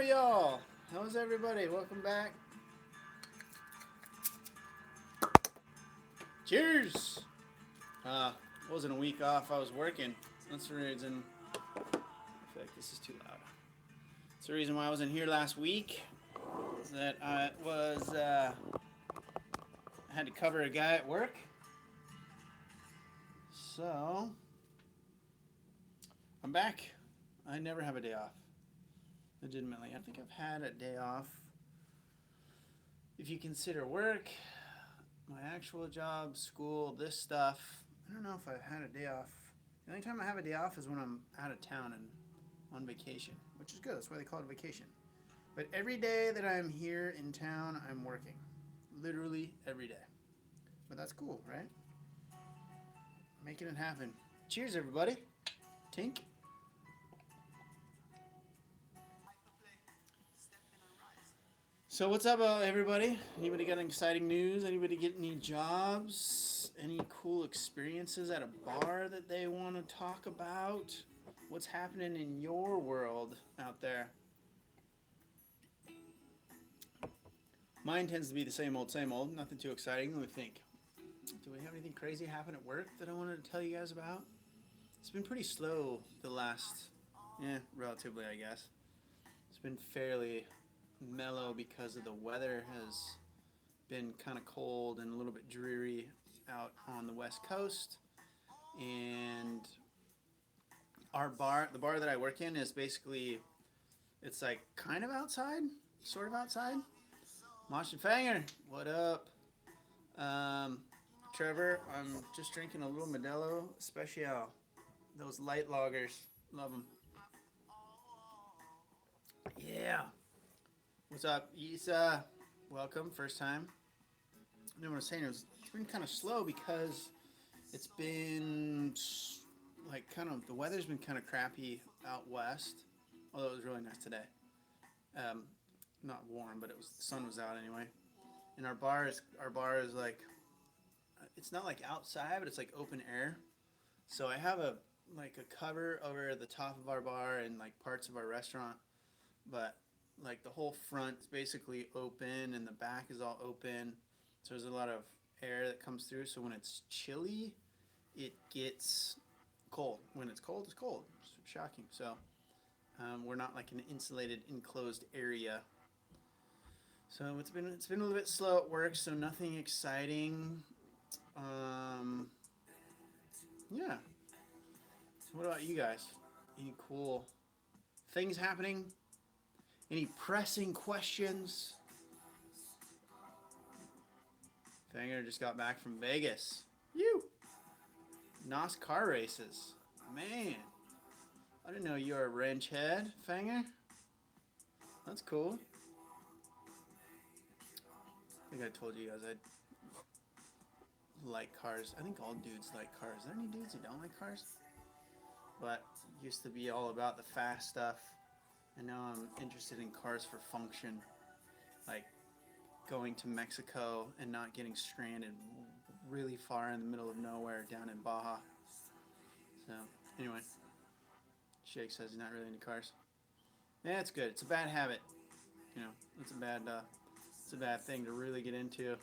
y'all. How's everybody? Welcome back. Cheers. Wasn't a week off. I was working. That's the reason. I feel like this is too loud. That's the reason why I wasn't here last week. That I was. I had to cover a guy at work. So I'm back. I never have a day off. Legitimately, I think I've had a day off. If you consider work, my actual job, school, this stuff, I don't know if I've had a day off. The only time I have a day off is when I'm out of town and on vacation, which is good. That's why they call it a vacation. But every day that I'm here in town, I'm working. Literally every day. But that's cool, right? Making it happen. Cheers, everybody. Tink. So what's up, everybody? Anybody got any exciting news? Anybody get any jobs? Any cool experiences at a bar that they want to talk about? What's happening in your world out there? Mine tends to be the same old, same old. Nothing too exciting. Let me think. Do we have anything crazy happen at work that I wanted to tell you guys about? It's been pretty slow the last, relatively, I guess. It's been fairly mellow because of the weather has been kind of cold and a little bit dreary out on the west coast. And the bar that I work in is basically, it's like kind of outside, sort of outside. Mosh and Fanger, what up? Trevor, I'm just drinking a little Modelo Especial. Those light lagers, love them. Yeah. What's up, Isa? Welcome, first time. I know what I was saying. It's been kind of slow because it's been like the weather's been kind of crappy out west. Although it was really nice today. Not warm, but the sun was out anyway. And our bar is like, it's not like outside, but it's like open air. So I have a cover over the top of our bar and like parts of our restaurant, but like the whole front's basically open and the back is all open. So there's a lot of air that comes through. So when it's chilly, it gets cold. When it's cold, it's cold. It's shocking. So we're not like an insulated, enclosed area. So it's been a little bit slow at work. So nothing exciting. Yeah. So what about you guys? Any cool things happening? Any pressing questions? Fanger just got back from Vegas. You. NOS car races. Man. I didn't know you were a wrench head, Fanger. That's cool. I think I told you guys I like cars. I think all dudes like cars. Are there any dudes who don't like cars? But used to be all about the fast stuff. And now I'm interested in cars for function. Like going to Mexico and not getting stranded really far in the middle of nowhere down in Baja. So, anyway. Shake says he's not really into cars. Yeah, it's good. It's a bad habit. You know, it's a bad thing to really get into.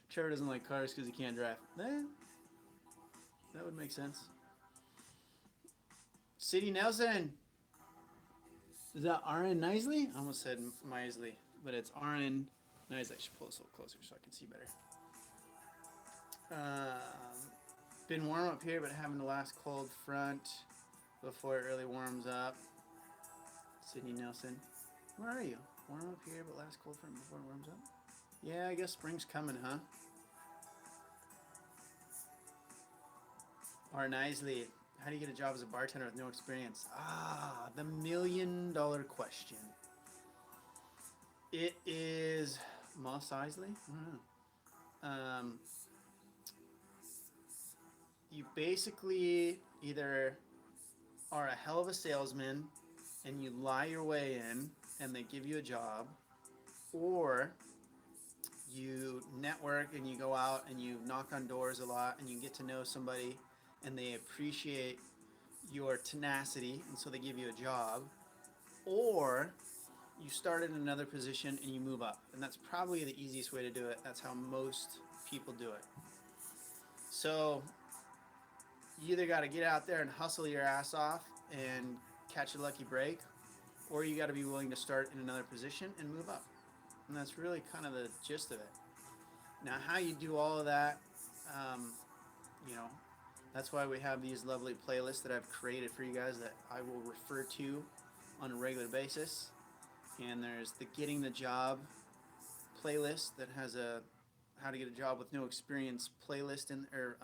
Trevor doesn't like cars because he can't drive. That would make sense. City Nelson. Is that RN Nisley? I almost said Misley, but it's RN Nisley. I should pull this a little closer so I can see better. Been warm up here, but having the last cold front before it really warms up. Sydney Nelson. Where are you? Warm up here, but last cold front before it warms up? Yeah, I guess spring's coming, huh? R. Nisley. How do you get a job as a bartender with no experience? The $1 million question. It is Moss Isley. You basically either are a hell of a salesman and you lie your way in and they give you a job, or you network and you go out and you knock on doors a lot and you get to know somebody and they appreciate your tenacity and so they give you a job, or you start in another position and you move up. And that's probably the easiest way to do it. That's how most people do it. So you either got to get out there and hustle your ass off and catch a lucky break, or you got to be willing to start in another position and move up. And that's really kind of the gist of it. Now, how you do all of that, um, you know, that's why we have these lovely playlists that I've created for you guys that I will refer to on a regular basis. And there's the Getting the Job playlist that has a How to Get a Job with No Experience playlist in, or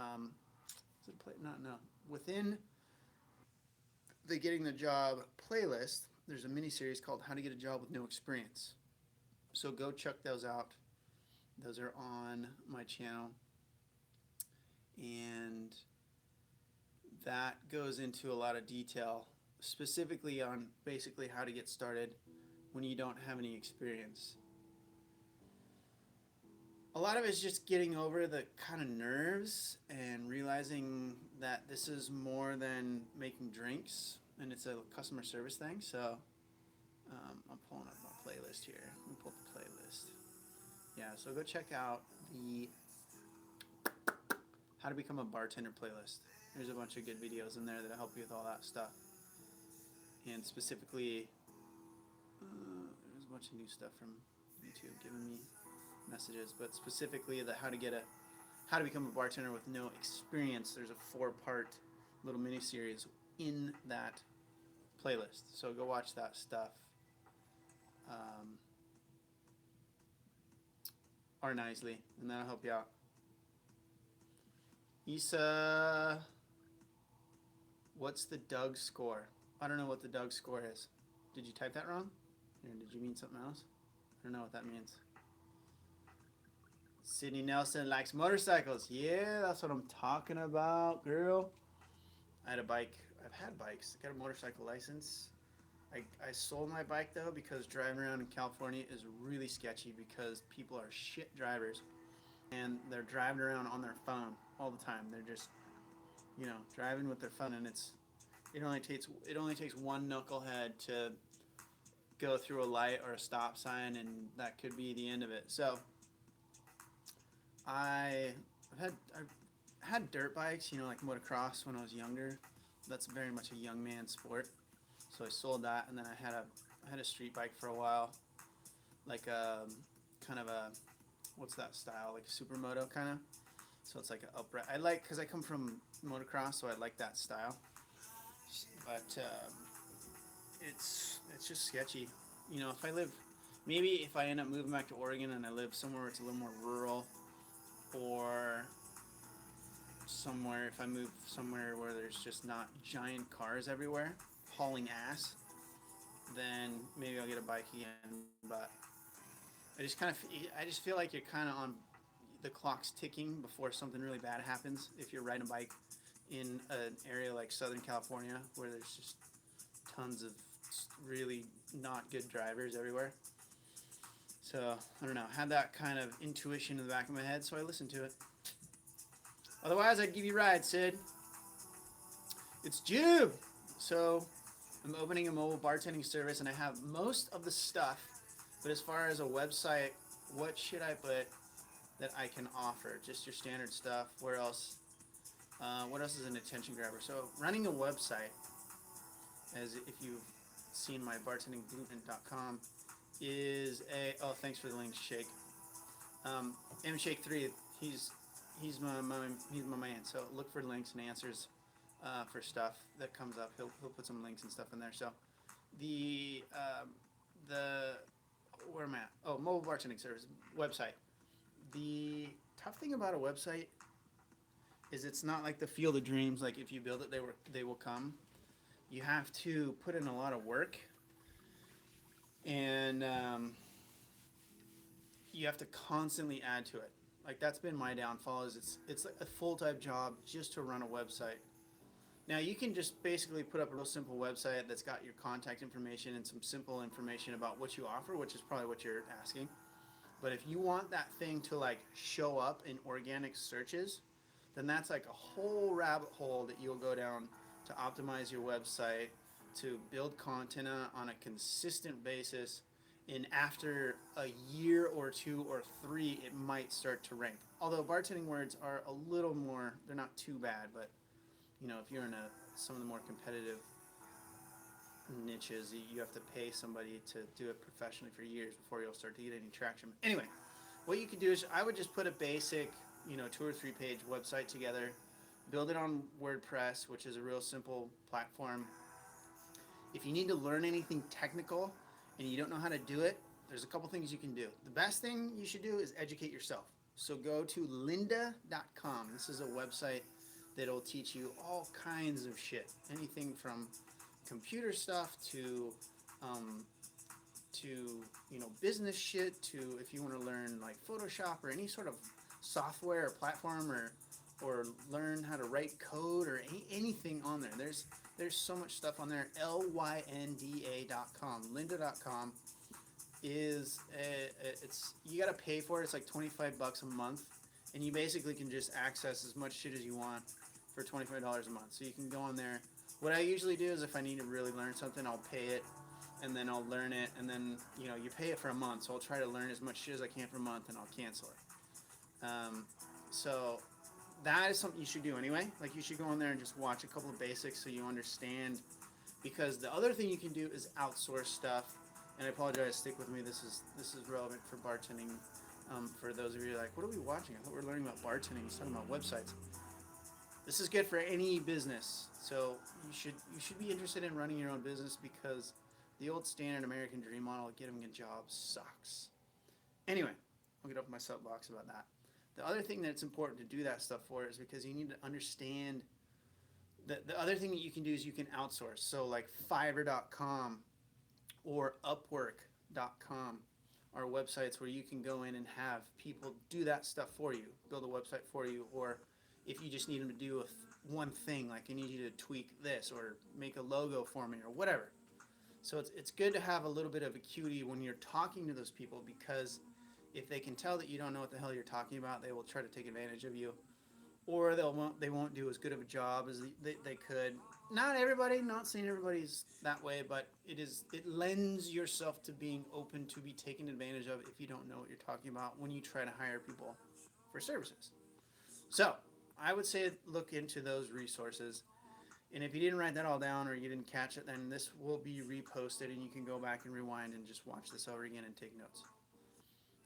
is it play? Not no. Within the Getting the Job playlist, there's a mini series called How to Get a Job with No Experience. So go check those out. Those are on my channel, and that goes into a lot of detail, specifically on basically how to get started when you don't have any experience. A lot of it is just getting over the kind of nerves and realizing that this is more than making drinks, and it's a customer service thing. So I'm pulling up my playlist here. Let me pull up the playlist. Yeah, so go check out the How to Become a Bartender playlist. There's a bunch of good videos in there that help you with all that stuff. And specifically, there's a bunch of new stuff from YouTube giving me messages, but specifically the How to Become a Bartender with No Experience. There's a 4-part little mini series in that playlist. So go watch that stuff. Or nicely, and that'll help you out. Issa, what's the Doug score? I don't know what the Doug score is. Did you type that wrong? Or did you mean something else? I don't know what that means. Sydney Nelson likes motorcycles. Yeah, that's what I'm talking about, girl. I had a bike. I've had bikes. I got a motorcycle license. I sold my bike though because driving around in California is really sketchy because people are shit drivers and they're driving around on their phone all the time. They're just, driving with their phone, and it only takes one knucklehead to go through a light or a stop sign, and that could be the end of it. So I've had dirt bikes, like motocross when I was younger. That's very much a young man sport. So I sold that, and then I had a street bike for a while, like kind of a, what's that style, like a supermoto kind of. So it's like an upright. Because I come from motocross, so I like that style. But it's just sketchy. If I end up moving back to Oregon and I live somewhere where it's a little more rural, or if I move somewhere where there's just not giant cars everywhere hauling ass, then maybe I'll get a bike again. But I just feel like you're kind of on the clock's ticking before something really bad happens if you're riding a bike in an area like Southern California where there's just tons of really not good drivers everywhere. So I don't know, I had that kind of intuition in the back of my head, so I listened to it. Otherwise I'd give you a ride, Sid. It's June, so I'm opening a mobile bartending service, and I have most of the stuff, but as far as a website, what should I put that I can offer? Just your standard stuff. Where else? What else is an attention grabber? So running a website, as if you've seen my bartendingblueprint.com, is thanks for the link, Shake. M-Shake3, he's my man. So look for links and answers for stuff that comes up. He'll put some links and stuff in there. So where am I at? Oh, mobile bartending service website. The tough thing about a website is it's not like the Field of Dreams. Like if you build it, they will come. You have to put in a lot of work, and you have to constantly add to it. Like that's been my downfall. Is it's like a full-time job just to run a website. Now you can just basically put up a real simple website that's got your contact information and some simple information about what you offer, which is probably what you're asking. But if you want that thing to like show up in organic searches, then that's like a whole rabbit hole that you'll go down to optimize your website to build content on a consistent basis. And after a year or 2 or 3, it might start to rank. Although bartending words are a little more, they're not too bad, but if you're in some of the more competitive niches, you have to pay somebody to do it professionally for years before you'll start to get any traction. Anyway, what you could do is I would just put a basic, 2 or 3 page website together, build it on WordPress, which is a real simple platform. If you need to learn anything technical and you don't know how to do it, there's a couple things you can do. The best thing you should do is educate yourself. So go to lynda.com. This is a website that'll teach you all kinds of shit. Anything from computer stuff to business shit, to if you want to learn like Photoshop or any sort of software or platform, or learn how to write code or anything on there. There's so much stuff on there. lynda.com. Lynda.com is it's, you got to pay for it. It's like $25 a month, and you basically can just access as much shit as you want for $25 a month. So you can go on there. What I usually do is if I need to really learn something, I'll pay it, and then I'll learn it, and then you pay it for a month. So I'll try to learn as much shit as I can for a month, and I'll cancel it. So that is something you should do anyway. Like, you should go on there and just watch a couple of basics so you understand. Because the other thing you can do is outsource stuff. And I apologize, stick with me. This is relevant for bartending. For those of you who are like, what are we watching? I thought we were learning about bartending. He's talking about websites. This is good for any business. So you should be interested in running your own business, because the old standard American dream model of getting a job sucks. Anyway, I'll get off my soapbox about that. The other thing that's important to do that stuff for is because you need to understand that the other thing that you can do is you can outsource. So like Fiverr.com or Upwork.com are websites where you can go in and have people do that stuff for you, build a website for you, or if you just need them to do one thing, like I need you to tweak this or make a logo for me or whatever. So it's good to have a little bit of acuity when you're talking to those people, because if they can tell that you don't know what the hell you're talking about, they will try to take advantage of you, or they won't do as good of a job as they could. Not everybody, not saying everybody's that way, but it lends yourself to being open to be taken advantage of if you don't know what you're talking about when you try to hire people for services. So I would say look into those resources. And if you didn't write that all down or you didn't catch it, then this will be reposted and you can go back and rewind and just watch this over again and take notes.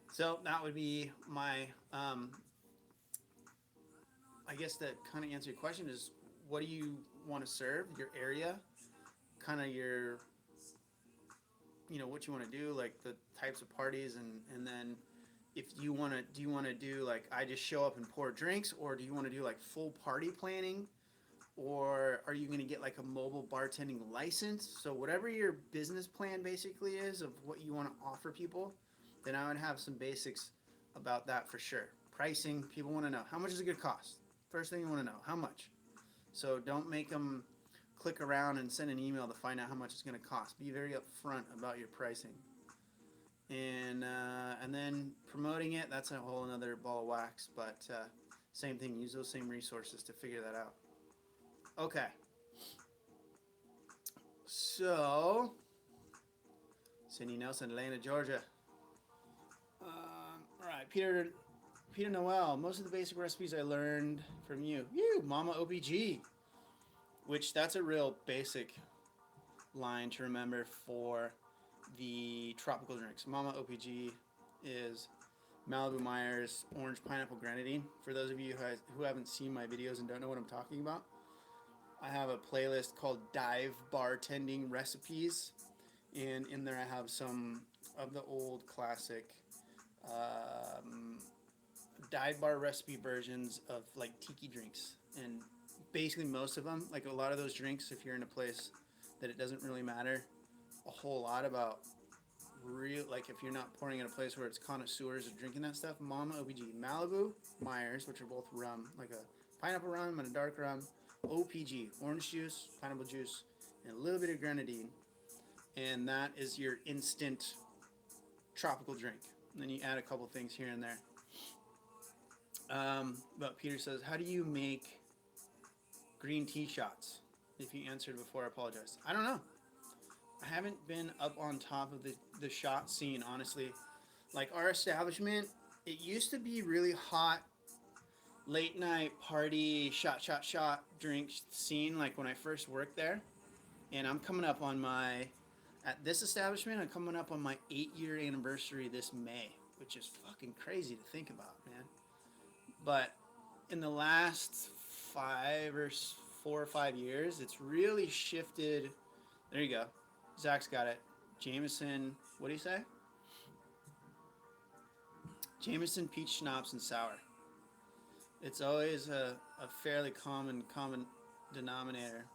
So that would be my, I guess that kind of answer your question is, what do you want to serve, your area, kind of your, what you want to do, like the types of parties, and then if you want to, do you want to do like I just show up and pour drinks, or do you want to do like full party planning, or are you going to get like a mobile bartending license? So whatever your business plan basically is of what you want to offer people, then I would have some basics about that for sure. Pricing, people want to know, how much is it going to cost? First thing you want to know, how much? So don't make them click around and send an email to find out how much it's going to cost. Be very upfront about your pricing. And then promoting it, that's a whole another ball of wax, but same thing, use those same resources to figure that out. Okay. So, Cindy Nelson, Atlanta, Georgia. All right, Peter Noel. Most of the basic recipes I learned from you. Mama OPG. Which, that's a real basic line to remember for the tropical drinks. Mama OPG is Malibu Myers Orange Pineapple Grenadine. For those of you who haven't seen my videos and don't know what I'm talking about, I have a playlist called Dive Bartending Recipes, and in there I have some of the old classic dive bar recipe versions of like tiki drinks. And basically most of them, like a lot of those drinks, if you're in a place that it doesn't really matter a whole lot about like if you're not pouring in a place where it's connoisseurs of drinking that stuff, Mama OPG, Malibu Myers, which are both rum, like a pineapple rum and a dark rum, OPG, orange juice, pineapple juice, and a little bit of grenadine, and that is your instant tropical drink. And then you add a couple things here and there. But Peter says, how do you make green tea shots? If you answered before, I apologize. I don't know. I haven't been up on top of the shot scene, honestly. Like our establishment, it used to be really hot late night party shot drink scene like when I first worked there. And I'm coming up on my at this establishment, I'm coming up on my 8-year anniversary this May, which is fucking crazy to think about, man. But in the last 4 or 5 years, it's really shifted. There you go. Zach's got it. Jameson, what do you say? Jameson, peach schnapps, and sour. It's always a fairly common denominator.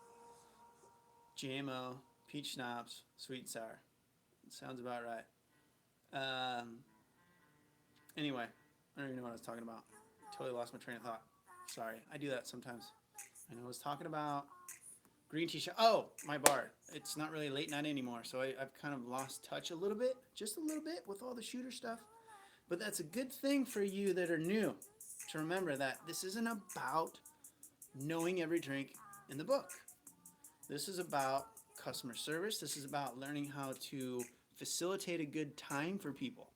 JMO, peach schnapps, sweet and sour. Sounds about right. Anyway, I don't even know what I was talking about. Totally lost my train of thought. Sorry, I do that sometimes. I know I was talking about green tea shop. Oh, my bar. It's not really late night anymore, so I've kind of lost touch a little bit, just a little bit with all the shooter stuff. But that's a good thing for you that are new to remember that this isn't about knowing every drink in the book. This is about customer service. This is about learning how to facilitate a good time for people.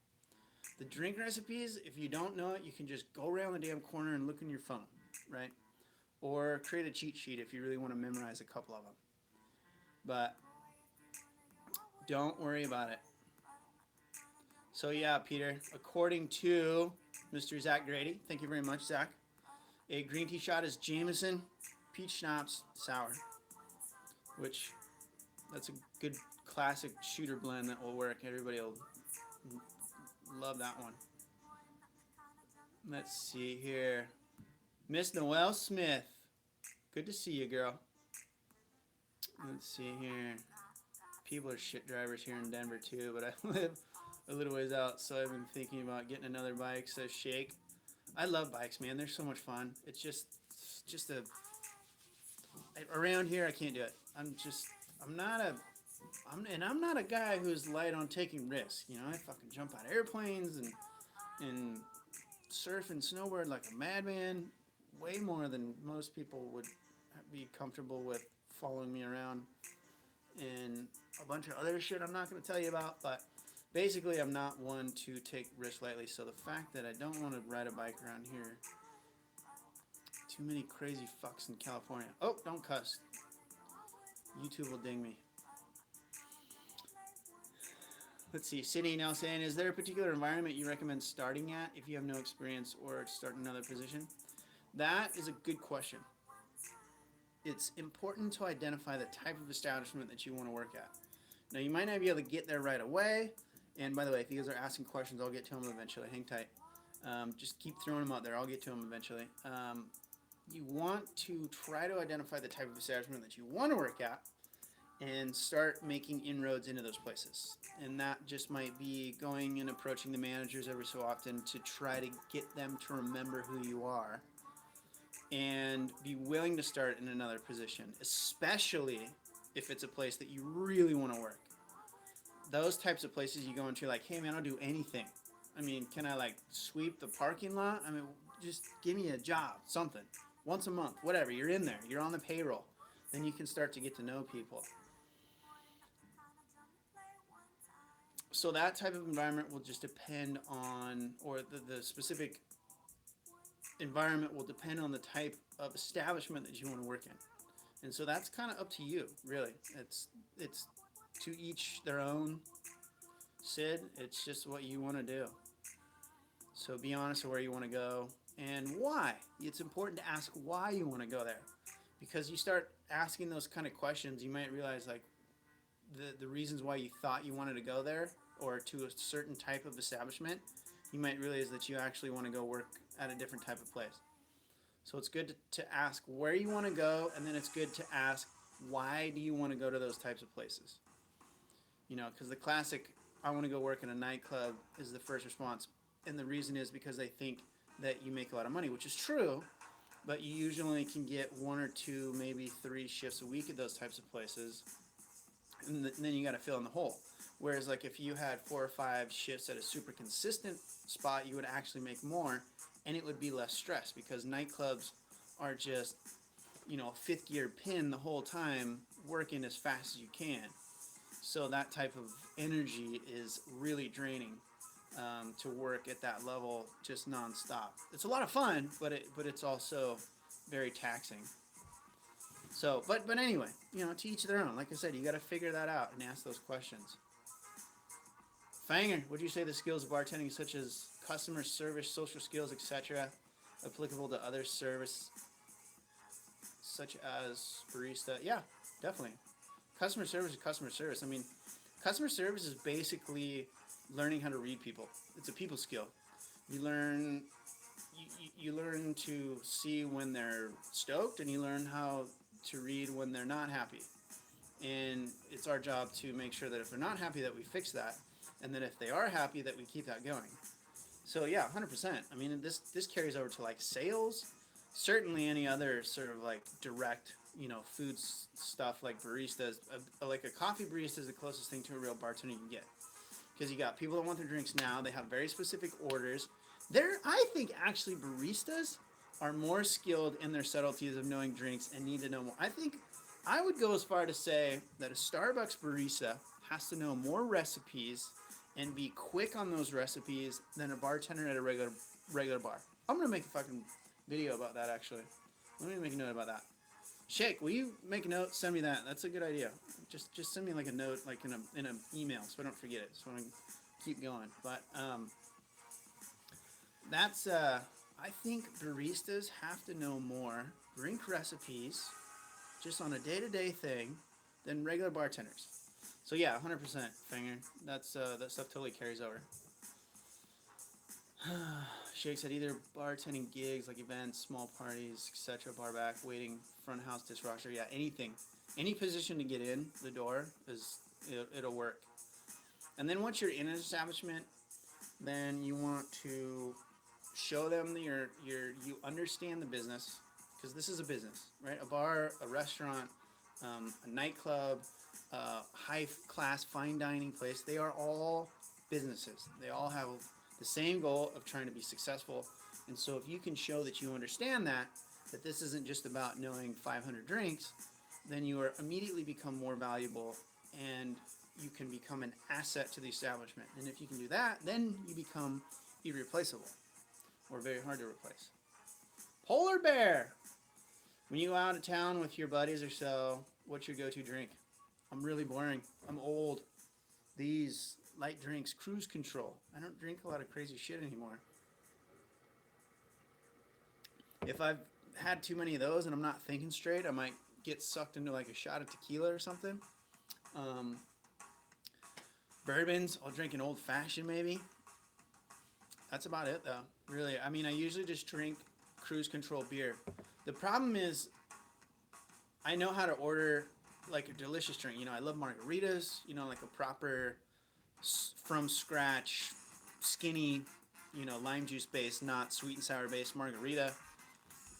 The drink recipes, if you don't know it, you can just go around the damn corner and look in your phone, right? Or create a cheat sheet if you really want to memorize a couple of them. But don't worry about it. So yeah, Peter, according to Mr. Zach Grady, thank you very much, Zach, a green tea shot is Jameson, peach schnapps, sour, which that's a good classic shooter blend that will work. Everybody will love that one. Let's see here. Miss Noelle Smith. Good to see you, girl. Let's see here. People are shit drivers here in Denver too, but I live a little ways out, so I've been thinking about getting another bike. Says Shake. I love bikes, man. They're so much fun. It's just around here I can't do it. I'm not a guy who's light on taking risks. You know, I fucking jump out of airplanes and surf and snowboard like a madman, way more than most people would be comfortable with following me around, and a bunch of other shit I'm not going to tell you about, but basically I'm not one to take risks lightly. So the fact that I don't want to ride a bike around here, too many crazy fucks in California. Oh, don't cuss. YouTube will ding me. Let's see, Sydney now saying, is there a particular environment you recommend starting at if you have no experience or start another position? That is a good question. It's important to identify the type of establishment that you want to work at. Now, you might not be able to get there right away. And by the way, if you guys are asking questions, I'll get to them eventually. Hang tight. Just keep throwing them out there. I'll get to them eventually. You want to try to identify the type of establishment that you want to work at and start making inroads into those places. And that just might be going and approaching the managers every so often to try to get them to remember who you are and be willing to start in another position, especially if it's a place that you really want to work. Those types of places you go into, like, hey man, I'll do anything. I mean, can I like sweep the parking lot? I mean, just give me a job, something. Once a month, whatever. You're in there. You're on the payroll. Then you can start to get to know people. So that type of environment will just depend on, or the specific environment will depend on the type of establishment that you want to work in. And so that's kind of up to you, really. It's to each their own, Sid. It's just what you want to do. So be honest with where you want to go and why. It's important to ask why you want to go there. Because you start asking those kind of questions, you might realize like the reasons why you thought you wanted to go there or to a certain type of establishment, you might realize that you actually want to go work at a different type of place. So it's good to ask where you want to go, and then it's good to ask why do you want to go to those types of places. You know, because the classic, I want to go work in a nightclub is the first response. And the reason is because they think that you make a lot of money, which is true, but you usually can get 1 or 2, maybe 3 shifts a week at those types of places. And then you got to fill in the hole. Whereas like if you had 4 or 5 shifts at a super consistent spot, you would actually make more, and it would be less stress because nightclubs are just, you know, a 5th gear pin the whole time, working as fast as you can. So that type of energy is really draining, to work at that level just nonstop. It's a lot of fun, but it's also very taxing. So, but anyway, to each their own. Like I said, you got to figure that out and ask those questions. Fanger, would you say the skills of bartending, such as customer service, social skills, etc., applicable to other service, such as barista? Yeah, definitely. Customer service is customer service. I mean, customer service is basically learning how to read people. It's a people skill. You learn you learn to see when they're stoked, and you learn how to read when they're not happy. And it's our job to make sure that if they're not happy, that we fix that, and then if they are happy, that we keep that going. So yeah, 100%. I mean, this carries over to like sales, certainly any other sort of like direct, food stuff like baristas. Like a coffee barista is the closest thing to a real bartender you can get, because you got people that want their drinks now. They have very specific orders. I think actually baristas are more skilled in their subtleties of knowing drinks and need to know more. I think I would go as far to say that a Starbucks barista has to know more recipes and be quick on those recipes than a bartender at a regular bar. I'm gonna make a fucking video about that actually. Let me make a note about that. Shake, will you make a note? Send me that. That's a good idea. Just send me like a note, like in an email, so I don't forget it. So I can keep going. But that's I think baristas have to know more drink recipes just on a day-to-day thing than regular bartenders. So yeah, 100% Finger. That stuff totally carries over. Shake said either bartending gigs like events, small parties, etc., bar back, waiting, front house, dishwasher, yeah, anything. Any position to get in the door it'll work. And then once you're in an establishment, then you want to show them that you understand the business, because this is a business, right? A bar, a restaurant, a nightclub, high class fine dining place, they are all businesses. They all have the same goal of trying to be successful. And so if you can show that you understand that this isn't just about knowing 500 drinks, then you are immediately become more valuable, and you can become an asset to the establishment. And if you can do that, then you become irreplaceable, or very hard to replace. Polar Bear! When you go out of town with your buddies or so, what's your go-to drink? I'm really boring. I'm old. These light drinks, cruise control. I don't drink a lot of crazy shit anymore. If I've had too many of those and I'm not thinking straight, I might get sucked into like a shot of tequila or something. Bourbons, I'll drink an old fashioned maybe. That's about it though, really. I mean, I usually just drink cruise control beer. The problem is I know how to order like a delicious drink. I love margaritas, like a proper from scratch, skinny, lime juice based, not sweet and sour based margarita.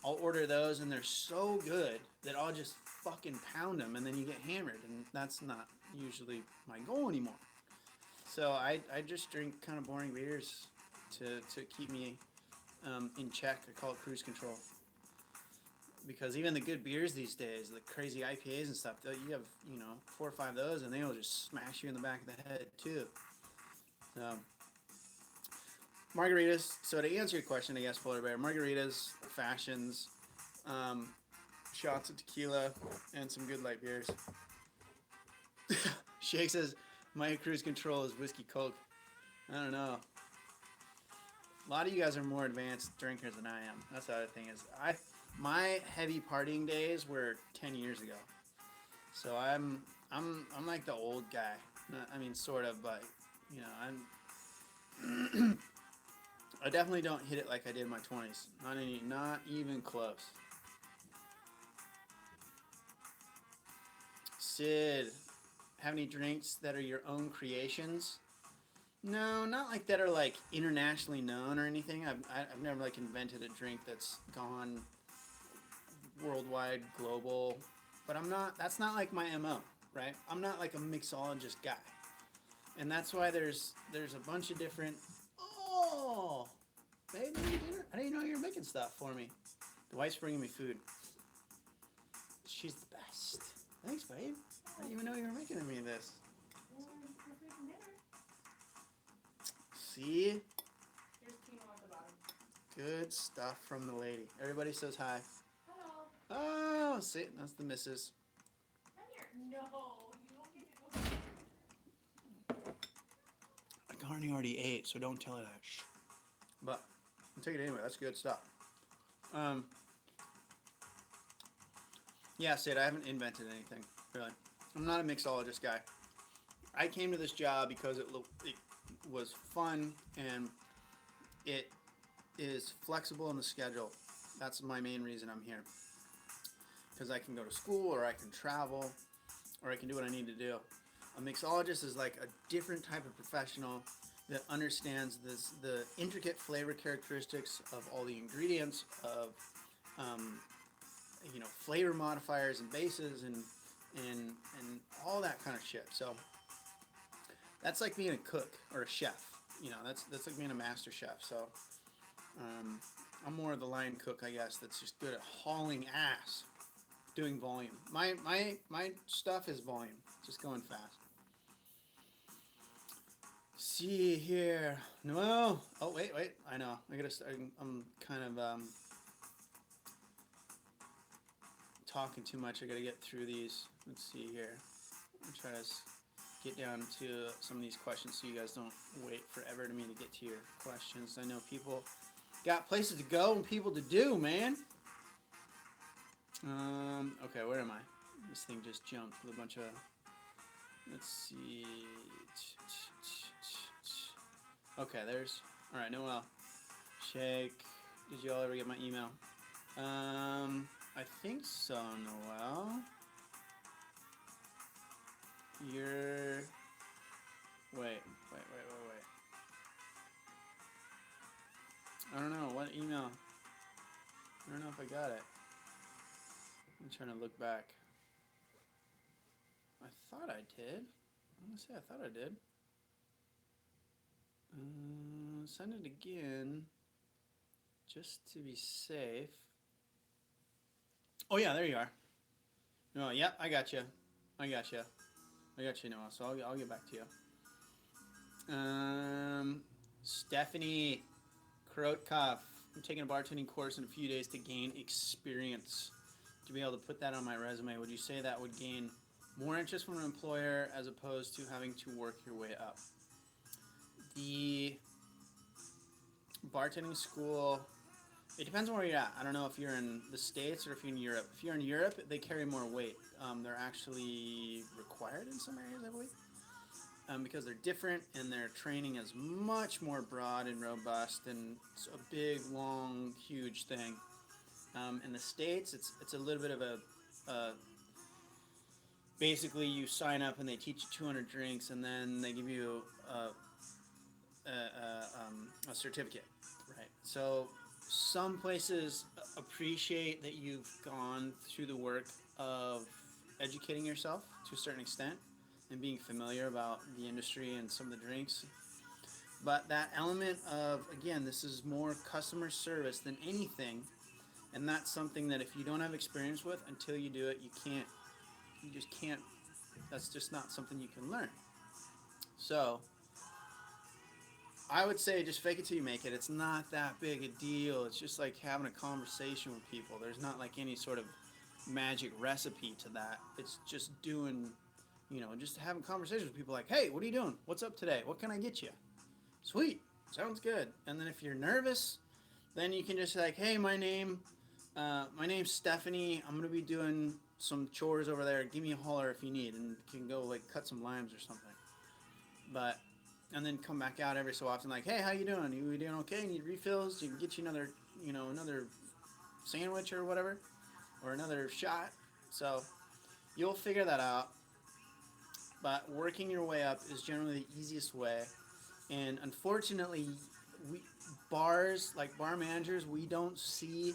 I'll order those and they're so good that I'll just fucking pound them, and then you get hammered, and that's not usually my goal anymore. So I just drink kind of boring beers to keep me in check. I call it cruise control. Because even the good beers these days, the crazy IPAs and stuff, you have 4 or 5 of those, and they will just smash you in the back of the head too. So margaritas. So to answer your question, I guess, Polar Bear, margaritas, fashions, shots of tequila, and some good light beers. Shake says my cruise control is whiskey Coke. I don't know. A lot of you guys are more advanced drinkers than I am. That's the other thing is my heavy partying days were 10 years ago. So I'm like the old guy. I mean, sort of, but I'm I definitely don't hit it like I did in my 20s. Not even close. Sid, have any drinks that are your own creations? No, not like that are like internationally known or anything. I've never like invented a drink that's gone worldwide, global. But that's not like my MO, right? I'm not like a mixologist guy. And that's why there's a bunch of different. Oh, babe, I didn't know you were making stuff for me. The wife's bringing me food. She's the best. Thanks, babe. I didn't even know you were making me this. See? Here's Tino at the bottom. Good stuff from the lady. Everybody says hi. Hello. Oh, see? That's the missus. Come here. No, you don't get to go. Garni already ate, so don't tell her that. Shh. But I'll take it anyway. That's good stuff. Yeah, Sid, I haven't invented anything, really. I'm not a mixologist guy. I came to this job because it was fun and it is flexible in the schedule. That's my main reason I'm here. Because I can go to school, or I can travel, or I can do what I need to do. A mixologist is like a different type of professional that understands the intricate flavor characteristics of all the ingredients, of flavor modifiers and bases and all that kind of shit. So that's like being a cook or a chef. That's like being a master chef. So I'm more of the line cook, I guess, that's just good at hauling ass, doing volume. My stuff is volume, just going fast. See here. No. Oh, wait. I know. I gotta start. I'm kind of talking too much. I gotta get through these. Let's see here. I'm trying to get down to some of these questions so you guys don't wait forever to me to get to your questions. I know people got places to go and people to do, man. Okay, where am I? This thing just jumped with a bunch of. Let's see. Okay, there's. All right, Noel. Shake. Did you all ever get my email? I think so, Noel. You're. Wait. I don't know. What email? I don't know if I got it. I'm trying to look back. I thought I did. I'm going to say I thought I did. Send it again. Just to be safe. Oh, yeah, there you are. No, yep, I got you. Noah, so I'll get back to you. Stephanie Krotkov. I'm taking a bartending course in a few days to gain experience. To be able to put that on my resume, would you say that would gain more interest from an employer as opposed to having to work your way up? The bartending school, it depends on where you're at. I don't know if you're in the States or if you're in Europe. If you're in Europe, they carry more weight. They're actually required in some areas, I believe, because they're different and their training is much more broad and robust, and it's a big, long, huge thing. In the States, it's a little bit of a basically you sign up and they teach you 200 drinks and then they give you a certificate, right? So some places appreciate that you've gone through the work of educating yourself to a certain extent and being familiar about the industry and some of the drinks. But that element of, again, this is more customer service than anything, and that's something that if you don't have experience with, until you do it, you just can't, that's just not something you can learn. So I would say just fake it till you make it. It's not that big a deal. It's just like having a conversation with people. There's not like any sort of magic recipe to that. It's just doing, just having conversations with people like, hey, what are you doing? What's up today? What can I get you? Sweet. Sounds good. And then if you're nervous, then you can just say like, hey, my name's Stephanie. I'm going to be doing some chores over there. Give me a holler if you need. And you can go like cut some limes or something. And then come back out every so often like, hey, how you doing? You doing okay? Need refills? You can get you another sandwich or whatever, or another shot. So you'll figure that out. But working your way up is generally the easiest way. And unfortunately, bars, like bar managers, we don't see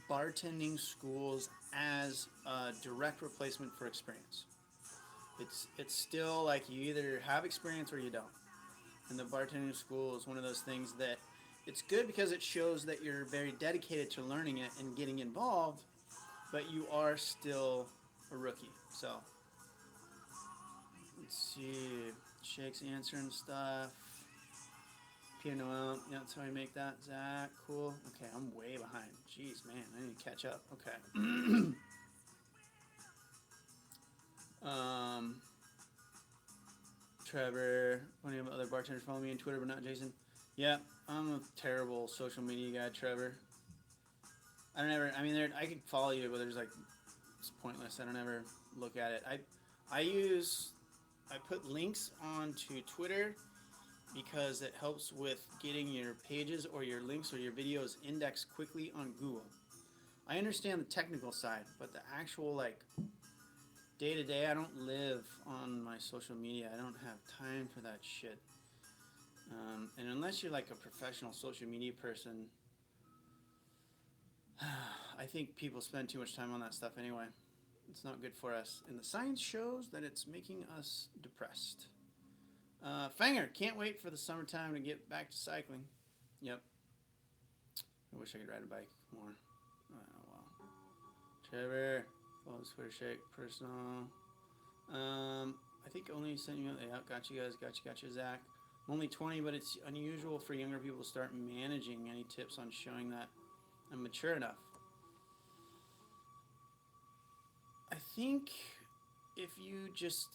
bartending schools as a direct replacement for experience. It's still like you either have experience or you don't. And the bartending school is one of those things that it's good because it shows that you're very dedicated to learning it and getting involved, but you are still a rookie. So let's see, Shake's answering stuff. Pierre Noel. Yeah, that's how I make that. Zach, cool. Okay, I'm way behind. Jeez, man, I need to catch up. Okay. Trevor, plenty of other bartenders follow me on Twitter, but not Jason. Yeah, I'm a terrible social media guy, Trevor. I don't ever. I mean, I could follow you, but there's like, it's pointless. I don't ever look at it. I put links onto Twitter because it helps with getting your pages or your links or your videos indexed quickly on Google. I understand the technical side, but the actual like day to day, I don't live on my social media. I don't have time for that shit. And unless you're like a professional social media person, I think people spend too much time on that stuff anyway. It's not good for us. And the science shows that it's making us depressed. Fanger, can't wait for the summertime to get back to cycling. Yep. I wish I could ride a bike more. Oh, wow. Trevor, follow Twitter shake, personal. I think only sent you. Yeah, got you guys. Got you, Zach. I'm only 20, but it's unusual for younger people to start managing. Any tips on showing that I'm mature enough? I think if you just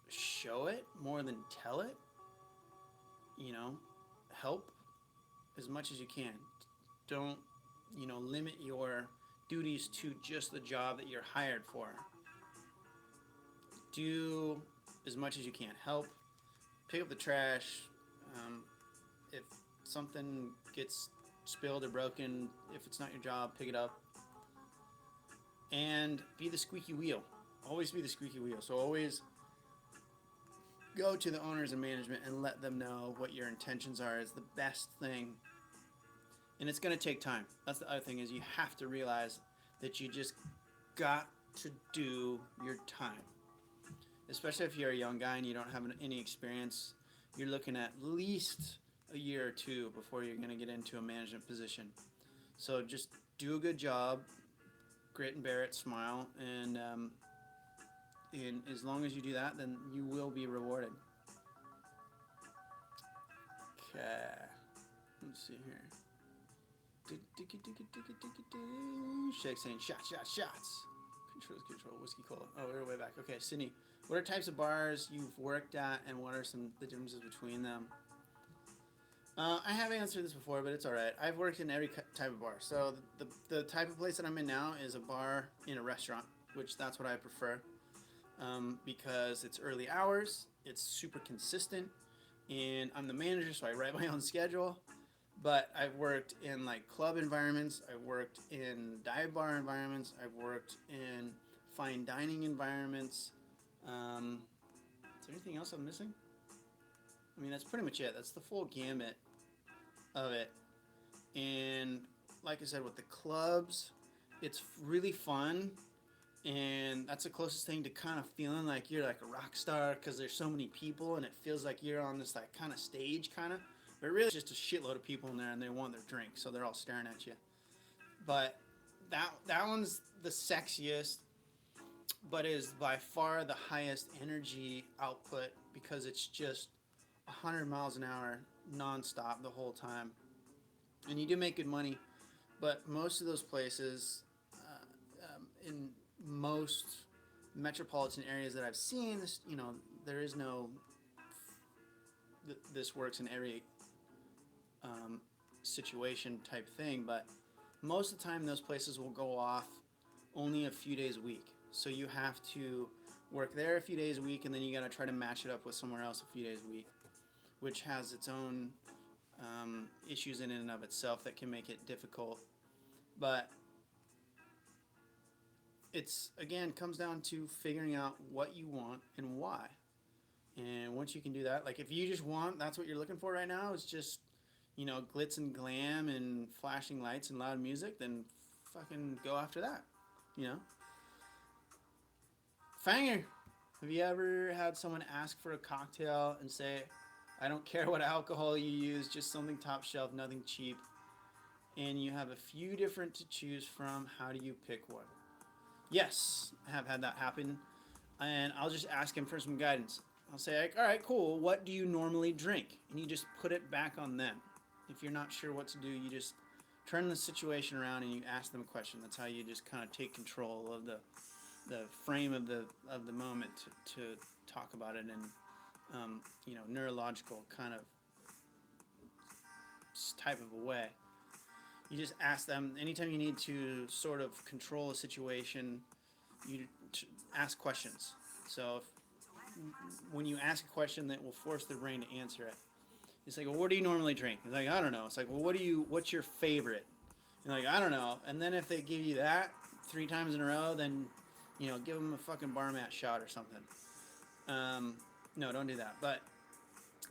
show it more than tell it, help as much as you can. Don't, limit your duties to just the job that you're hired for. Do as much as you can. Help. Pick up the trash. If something gets spilled or broken, if it's not your job, pick it up. And be the squeaky wheel. Always be the squeaky wheel. So always go to the owners and management and let them know what your intentions are is the best thing. And it's going to take time. That's the other thing is you have to realize that you just got to do your time. Especially if you're a young guy and you don't have any experience, you're looking at least a year or two before you're going to get into a management position. So just do a good job, grit and bear it, smile, and as long as you do that, then you will be rewarded. Okay, let's see here. Shake saying shots. Control, whiskey cola. Oh, we're way back. Okay, Sydney, what are types of bars you've worked at, and what are the differences between them? I have answered this before, but it's all right. I've worked in every type of bar. So the type of place that I'm in now is a bar in a restaurant, which that's what I prefer, because it's early hours, it's super consistent, and I'm the manager, so I write my own schedule. But I've worked in like club environments, I've worked in dive bar environments, I've worked in fine dining environments. Is there anything else I'm missing? I mean, that's pretty much it. That's the full gamut of it. And like I said, with the clubs, it's really fun. And that's the closest thing to kind of feeling like you're like a rock star because there's so many people and it feels like you're on this like kind of stage kind of. But really, it's just a shitload of people in there and they want their drink, so they're all staring at you. But that one's the sexiest, but is by far the highest energy output because it's just 100 miles an hour nonstop the whole time. And you do make good money, but most of those places, in most metropolitan areas that I've seen, there is no, this works in every situation type thing, but most of the time those places will go off only a few days a week. So you have to work there a few days a week, and then you got to try to match it up with somewhere else a few days a week, which has its own issues in and of itself that can make it difficult. But it's, again, comes down to figuring out what you want and why. And once you can do that, like if you just want, that's what you're looking for right now, is just, glitz and glam and flashing lights and loud music, then fucking go after that, Fanger, have you ever had someone ask for a cocktail and say, I don't care what alcohol you use, just something top shelf, nothing cheap, and you have a few different to choose from, how do you pick one? Yes, I have had that happen, and I'll just ask him for some guidance. I'll say, like, all right, cool. What do you normally drink? And you just put it back on them. If you're not sure what to do, you just turn the situation around and you ask them a question. That's how you just kind of take control of the frame of the moment to talk about it in neurological kind of type of a way. You just ask them anytime you need to sort of control a situation. You ask questions. So when you ask a question that will force their brain to answer it, it's like, well, what do you normally drink? It's like, I don't know. It's like, well, what's your favorite? And like, I don't know. And then if they give you that 3 times in a row, then give them a fucking bar mat shot or something. No, don't do that. But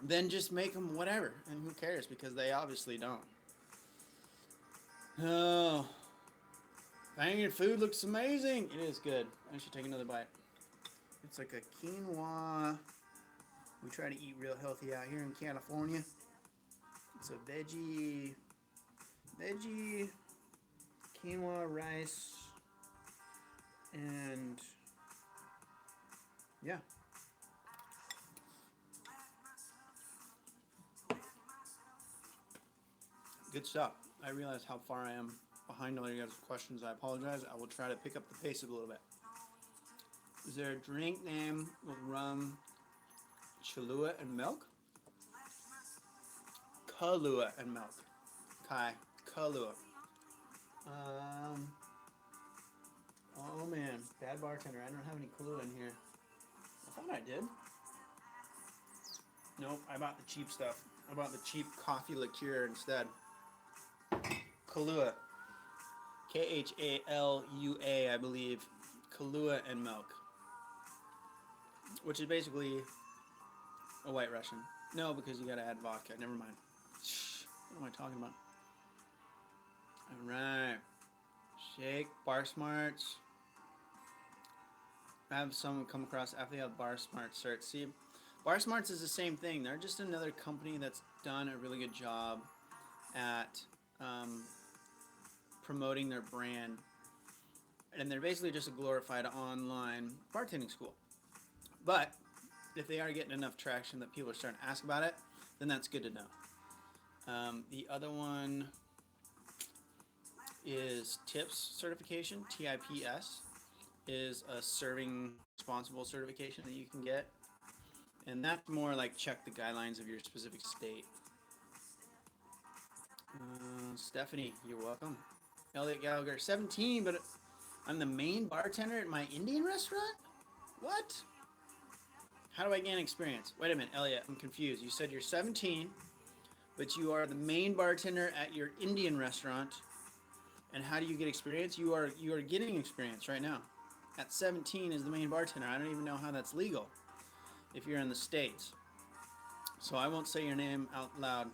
then just make them whatever, and who cares? Because they obviously don't. Oh, dang, your food looks amazing. It is good. I should take another bite. It's like a quinoa. We try to eat real healthy out here in California. It's a veggie quinoa rice, and yeah. Good stuff. I realize how far I am behind all your guys' questions. I apologize. I will try to pick up the pace a little bit. Is there a drink name with rum, Cholula, and milk? Kahlua and milk. Kai. Kahlua. Oh man, bad bartender. I don't have any Kahlua in here. I thought I did. Nope, I bought the cheap stuff. I bought the cheap coffee liqueur instead. Kahlua. Khalua, I believe. Kahlua and milk. Which is basically a White Russian. No, because you gotta add vodka. Never mind. What am I talking about? Alright. Shake. Bar Smarts. I have someone come across after they have Bar Smarts cert. See, Bar Smarts is the same thing. They're just another company that's done a really good job at promoting their brand. And they're basically just a glorified online bartending school. But if they are getting enough traction that people are starting to ask about it, then that's good to know. The other one is TIPS certification. TIPS is a serving responsible certification that you can get. And that's more like check the guidelines of your specific state. Stephanie, you're welcome. Elliot Gallagher, 17, but I'm the main bartender at my Indian restaurant? What? How do I gain experience? Wait a minute, Elliot, I'm confused. You said you're 17, but you are the main bartender at your Indian restaurant. And how do you get experience? You are getting experience right now. At 17 as the main bartender. I don't even know how that's legal if you're in the States. So I won't say your name out loud.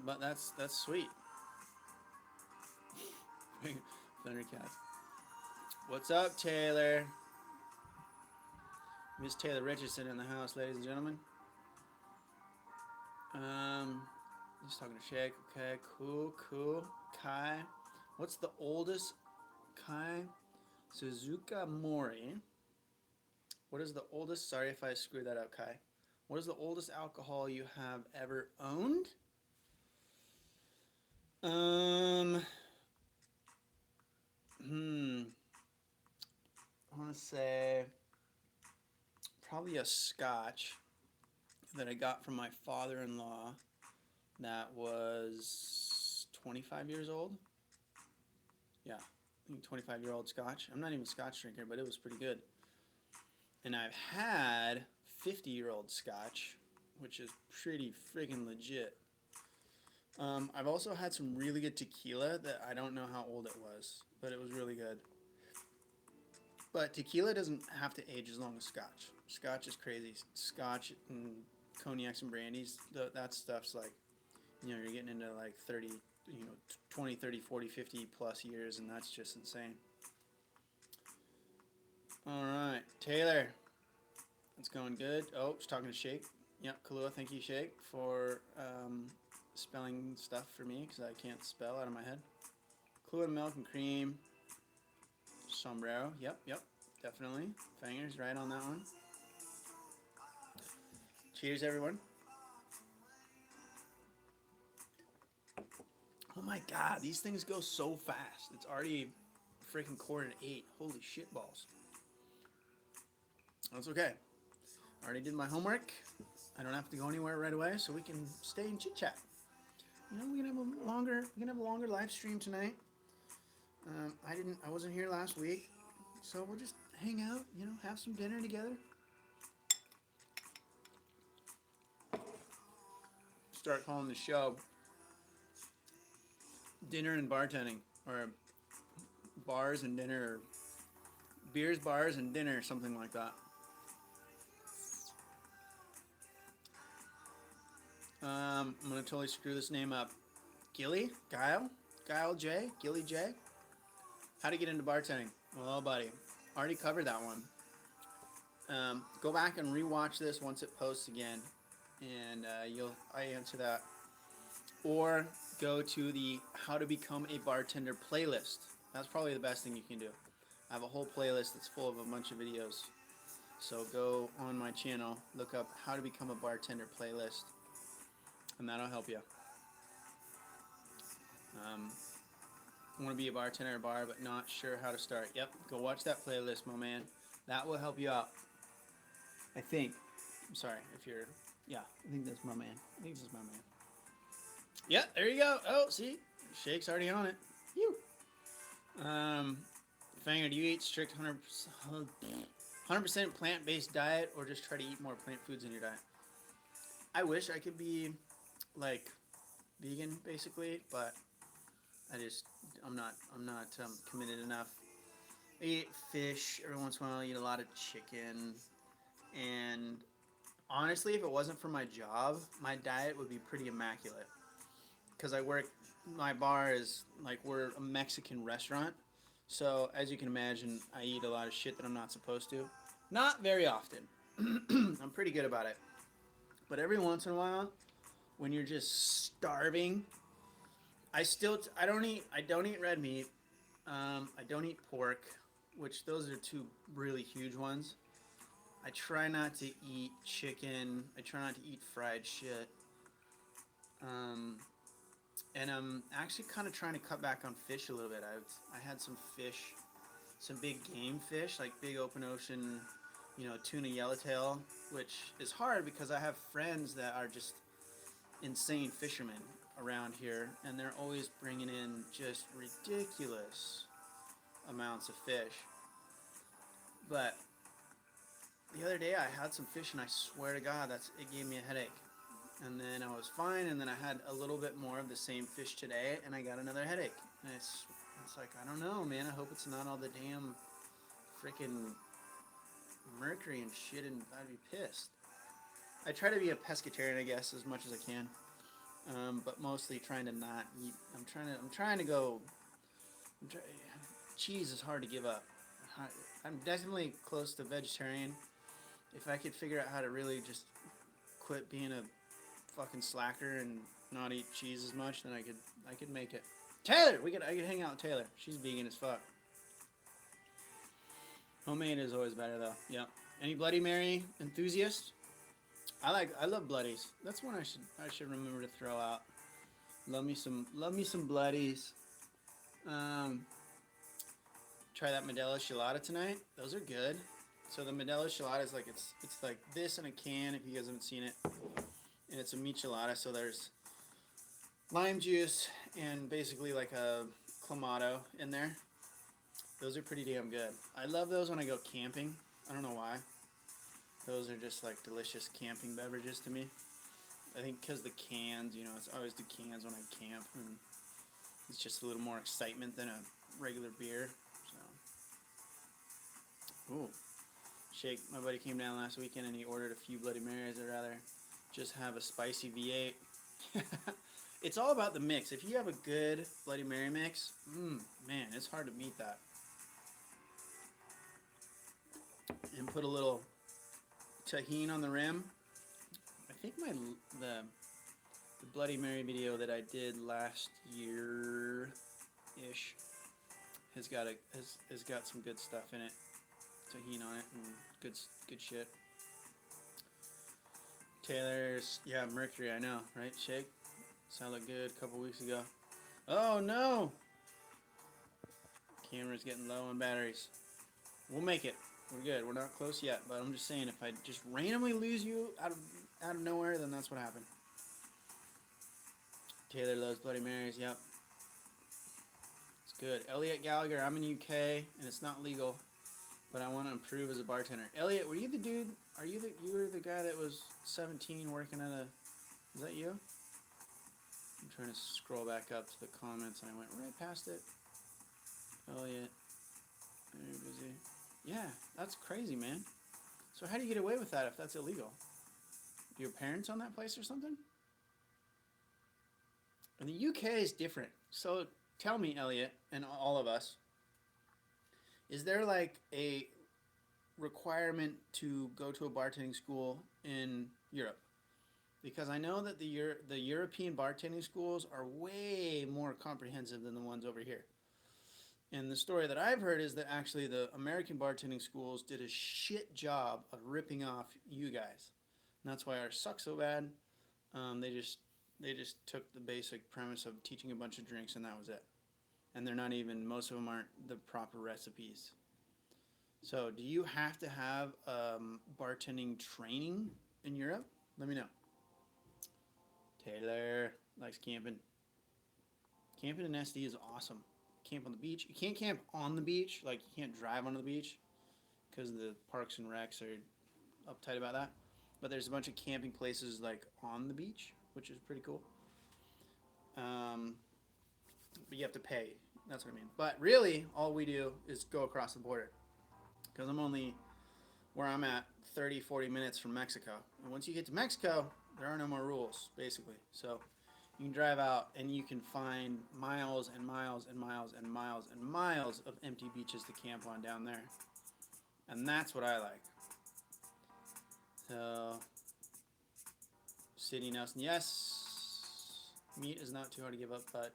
But that's sweet. Thundercats. What's up, Taylor? Miss Taylor Richardson in the house, ladies and gentlemen. Just talking to Shake. Okay, cool. Kai. What's the oldest? Kai Suzuka Mori. What is the oldest? Sorry if I screwed that up, Kai. What is the oldest alcohol you have ever owned? I want to say probably a scotch that I got from my father-in-law that was 25 years old. Yeah, I think 25-year-old scotch. I'm not even a scotch drinker, but it was pretty good. And I've had 50-year-old scotch, which is pretty friggin' legit. I've also had some really good tequila that I don't know how old it was, but it was really good. But tequila doesn't have to age as long as scotch. Scotch is crazy. Scotch and cognacs and brandies, that stuff's like, you're getting into like 30, 20, 30, 40, 50 plus years, and that's just insane. All right, Taylor. It's going good. Oh, she's talking to Shake. Yep, Kahlua, thank you, Shake, for spelling stuff for me, because I can't spell out of my head. Kahlua, milk and cream. Sombrero. Yep, definitely. Fingers right on that one. Cheers, everyone. Oh my god, these things go so fast. It's already freaking 7:45. Holy shit balls. That's okay. I already did my homework. I don't have to go anywhere right away, so we can stay and chit chat. You know, we can have a longer live stream tonight. I wasn't here last week, so we'll just hang out. You know, have some dinner together. Start calling the show Dinner and Bartending, or Bars and Dinner, or Beers, Bars, and Dinner, something like that. I'm gonna totally screw this name up. Guile J, Gilly J. How to get into bartending? Well, buddy, already covered that one. Go back and rewatch this once it posts again, and I answer that. Or go to the How to Become a Bartender playlist. That's probably the best thing you can do. I have a whole playlist that's full of a bunch of videos. So go on my channel, look up How to Become a Bartender playlist, and that'll help you. Want to be a bartender at a bar but not sure how to start? Yep, go watch that playlist, my man. That will help you out. I think. I'm sorry if you're... Yeah, I think that's my man. I think this is my man. Yeah, there you go. Oh, see? Shake's already on it. You. Fanger, do you eat strict 100% plant-based diet or just try to eat more plant foods in your diet? I wish I could be, like, vegan, basically, but I'm not committed enough. I eat fish every once in a while. I eat a lot of chicken, and honestly, if it wasn't for my job, my diet would be pretty immaculate. Because my bar is, like, we're a Mexican restaurant, so as you can imagine, I eat a lot of shit that I'm not supposed to. Not very often. I'm pretty good about it. But every once in a while, when you're just starving, I don't eat red meat. I don't eat pork, which those are two really huge ones. I try not to eat chicken. I try not to eat fried shit. And I'm actually kind of trying to cut back on fish a little bit. I had some fish, some big game fish, like big open ocean, tuna yellowtail, which is hard because I have friends that are just insane fishermen around here, and they're always bringing in just ridiculous amounts of fish. But the other day I had some fish, and I swear to God, it gave me a headache. And then I was fine, and then I had a little bit more of the same fish today, and I got another headache. And it's like, I don't know, man. I hope it's not all the damn freaking mercury and shit, and I'd be pissed. I try to be a pescatarian, I guess, as much as I can, but mostly trying to not eat. I'm trying to go. Cheese is hard to give up. I'm definitely close to vegetarian. If I could figure out how to really just quit being a fucking slacker and not eat cheese as much, then I could make it. Taylor, I could hang out with Taylor. She's vegan as fuck. Homemade is always better though. Yep. Any Bloody Mary enthusiasts? I love bloodies. That's one I should remember to throw out. Love me some bloodies. Try that Modelo Chilada tonight. Those are good. So the Modelo Chilada is like it's like this in a can if you guys haven't seen it. And it's a michelada, so there's lime juice and basically like a clamato in there. Those are pretty damn good. I love those when I go camping. I don't know why. Those are just like delicious camping beverages to me. I think because the cans, it's always the cans when I camp, and it's just a little more excitement than a regular beer. So, ooh, Shake. My buddy came down last weekend and he ordered a few Bloody Marys. I'd rather just have a spicy V8. It's all about the mix. If you have a good Bloody Mary mix, man, it's hard to beat that. And put a little tahini on the rim. I think the Bloody Mary video that I did last year ish has got some good stuff in it. Tahini on it and good shit. Taylor's, yeah, Mercury, I know, right? Shake. Sounded good a couple weeks ago. Oh no! Camera's getting low on batteries. We'll make it. We're good. We're not close yet, but I'm just saying if I just randomly lose you out of nowhere, then that's what happened. Taylor loves Bloody Marys. Yep. It's good. Elliot Gallagher. I'm in UK and it's not legal, but I want to improve as a bartender. Elliot, were you the dude? You were the guy that was 17 working at a? Is that you? I'm trying to scroll back up to the comments and I went right past it. Elliot, very busy. Yeah, that's crazy, man. So how do you get away with that if that's illegal? Your parents own that place or something? And the UK is different. So tell me, Elliot, and all of us, is there like a requirement to go to a bartending school in Europe? Because I know that the European bartending schools are way more comprehensive than the ones over here. And the story that I've heard is that actually the American bartending schools did a shit job of ripping off you guys. And that's why ours suck so bad. They just took the basic premise of teaching a bunch of drinks and that was it. And they're not even, most of them aren't the proper recipes. So do you have to have bartending training in Europe? Let me know. Taylor likes camping. Camping in SD is awesome. Camp on the beach. You can't camp on the beach, like you can't drive onto the beach because the parks and recs are uptight about that. But there's a bunch of camping places like on the beach, which is pretty cool. But you have to pay. That's what I mean. But really, all we do is go across the border because I'm only where I'm at 30, 40 minutes from Mexico. And once you get to Mexico, there are no more rules, basically. So you can drive out and you can find miles and miles and miles and miles and miles of empty beaches to camp on down there. And that's what I like. So, Sydney Nelson, yes, meat is not too hard to give up, but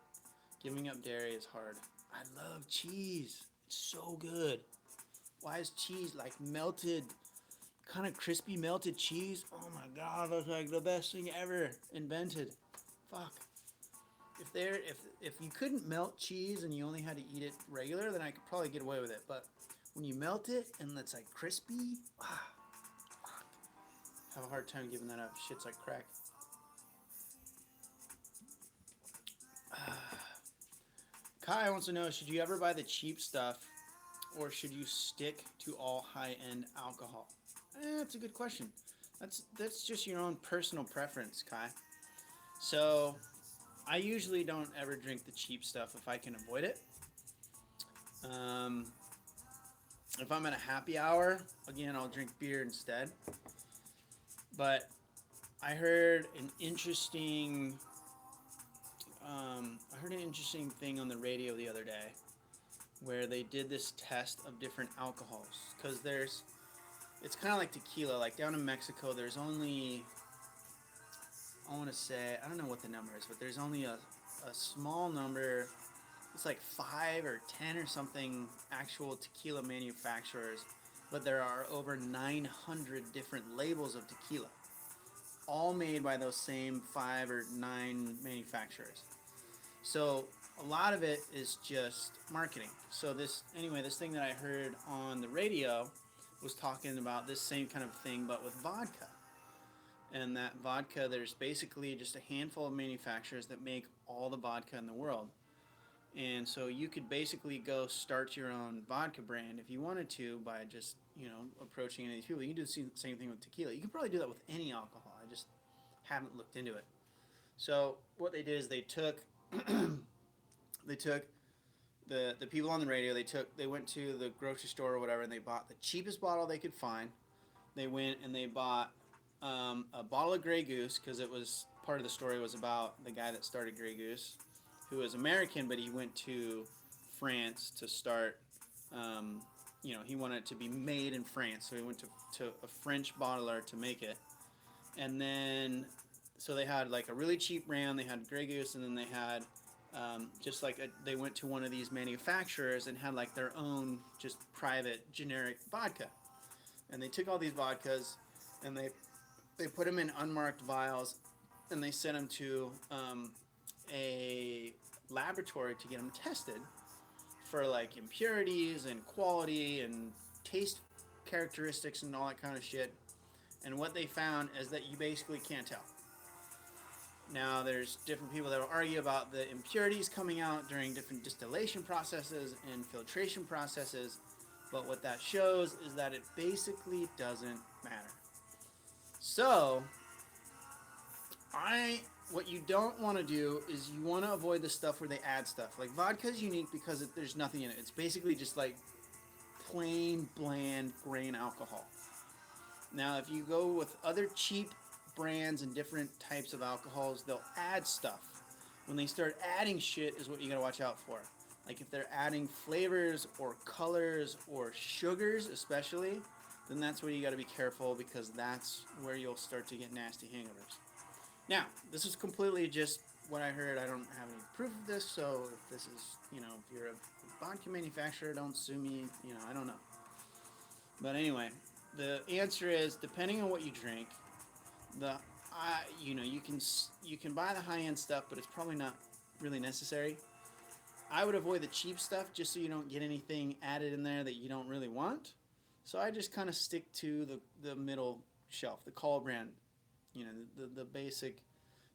giving up dairy is hard. I love cheese. It's so good. Why is cheese like melted, kind of crispy melted cheese? Oh my god, that's like the best thing ever invented. Fuck. If you couldn't melt cheese and you only had to eat it regular, then I could probably get away with it. But when you melt it and it's like crispy, fuck. Have a hard time giving that up. Shit's like crack. Kai wants to know, should you ever buy the cheap stuff or should you stick to all high-end alcohol? That's a good question. That's just your own personal preference, Kai. So I usually don't ever drink the cheap stuff if I can avoid it. If I'm at a happy hour, again, I'll drink beer instead. But I heard an interesting thing on the radio the other day where they did this test of different alcohols because it's kind of like tequila. Like down in Mexico, there's only, I want to say, I don't know what the number is, but there's only a small number. It's like 5 or 10 or something actual tequila manufacturers, but there are over 900 different labels of tequila, all made by those same 5 or 9 manufacturers. So a lot of it is just marketing. So this thing that I heard on the radio was talking about this same kind of thing, but with vodka. And that vodka, there's basically just a handful of manufacturers that make all the vodka in the world. And so you could basically go start your own vodka brand if you wanted to by just, approaching any of these people. You can do the same thing with tequila. You can probably do that with any alcohol. I just haven't looked into it. So what they did is they took the people on the radio, they went to the grocery store or whatever and they bought the cheapest bottle they could find. They went and they bought a bottle of Grey Goose because it was part of the story was about the guy that started Grey Goose, who was American, but he went to France to start, he wanted it to be made in France, so he went to a French bottler to make it. And then, so they had like a really cheap brand, they had Grey Goose, and then they had they went to one of these manufacturers and had like their own just private generic vodka. And they took all these vodkas and they they put them in unmarked vials, and they sent them to a laboratory to get them tested for like impurities and quality and taste characteristics and all that kind of shit. And what they found is that you basically can't tell. Now, there's different people that will argue about the impurities coming out during different distillation processes and filtration processes, but what that shows is that it basically doesn't matter. So, what you don't want to do is you want to avoid the stuff where they add stuff. Like vodka is unique because there's nothing in it. It's basically just like plain, bland grain alcohol. Now, if you go with other cheap brands and different types of alcohols, they'll add stuff. When they start adding shit is what you gotta watch out for. Like if they're adding flavors or colors or sugars especially, then that's where you gotta be careful, because that's where you'll start to get nasty hangovers. Now, this is completely just what I heard. I don't have any proof of this, so if this is, if you're a vodka manufacturer, don't sue me, I don't know. But anyway, the answer is, depending on what you drink, you can buy the high-end stuff, but it's probably not really necessary. I would avoid the cheap stuff just so you don't get anything added in there that you don't really want. So I just kind of stick to the middle shelf, the call brand, the basic,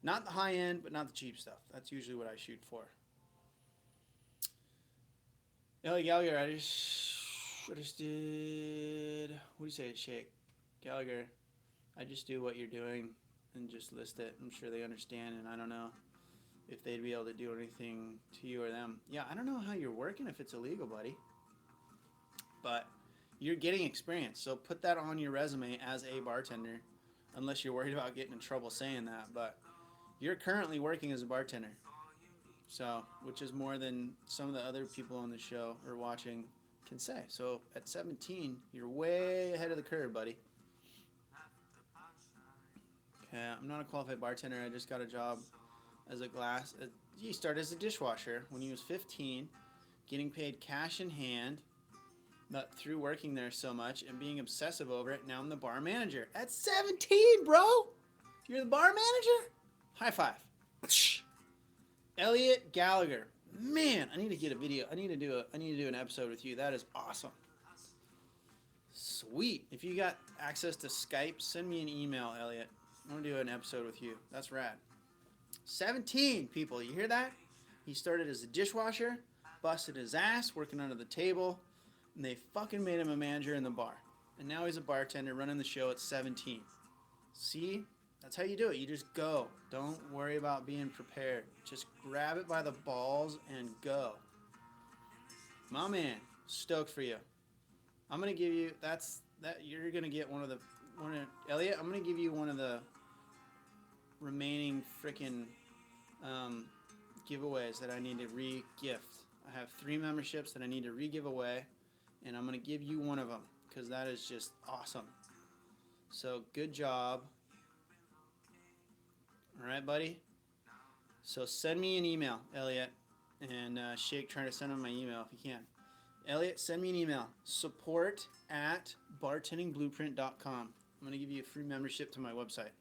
not the high-end, but not the cheap stuff. That's usually what I shoot for. Ellie Gallagher, I just did, what do you say, Shake? Gallagher, I just do what you're doing and just list it. I'm sure they understand, and I don't know if they'd be able to do anything to you or them. Yeah, I don't know how you're working if it's illegal, buddy. But you're getting experience, so put that on your resume as a bartender, unless you're worried about getting in trouble saying that. But you're currently working as a bartender, so which is more than some of the other people on the show or watching can say. So at 17, you're way ahead of the curve, buddy. Okay, I'm not a qualified bartender. I just got a job as a glass. He started as a dishwasher when he was 15, getting paid cash in hand. But through working there so much and being obsessive over it, now I'm the bar manager. At 17, bro! You're the bar manager? High five. Elliot Gallagher. Man, I need to get a video. I need to do an episode with you. That is awesome. Sweet. If you got access to Skype, send me an email, Elliot. I want to do an episode with you. That's rad. 17 people. You hear that? He started as a dishwasher, busted his ass working under the table, and they fucking made him a manager in the bar. And now he's a bartender running the show at 17. See? That's how you do it. You just go. Don't worry about being prepared. Just grab it by the balls and go. My man, stoked for you. I'm gonna give you you're gonna get Elliot, I'm gonna give you one of the remaining frickin' giveaways that I need to re-gift. I have 3 memberships that I need to re-give away, and I'm gonna give you one of them because that is just awesome. So good job. All right, buddy. So send me an email, Elliot, and Shake, try to send him my email if you can. Elliot, send me an email. support@bartendingblueprint.com. I'm going to give you a free membership to my website.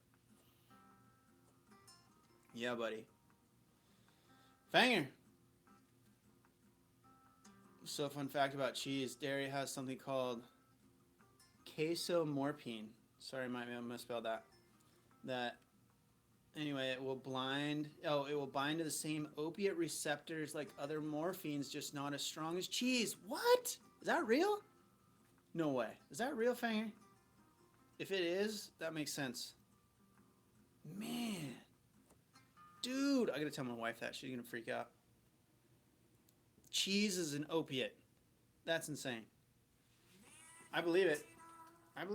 Yeah, buddy. Fanger. So, fun fact about cheese. Dairy has something called casomorphine. Sorry, I might have misspelled that. Anyway, it will bind to the same opiate receptors like other morphines, just not as strong as cheese. What? Is that real? No way. Is that real, Fanger? If it is, that makes sense. Man. Dude, I gotta tell my wife that. She's gonna freak out. Cheese is an opiate. That's insane. I believe it. I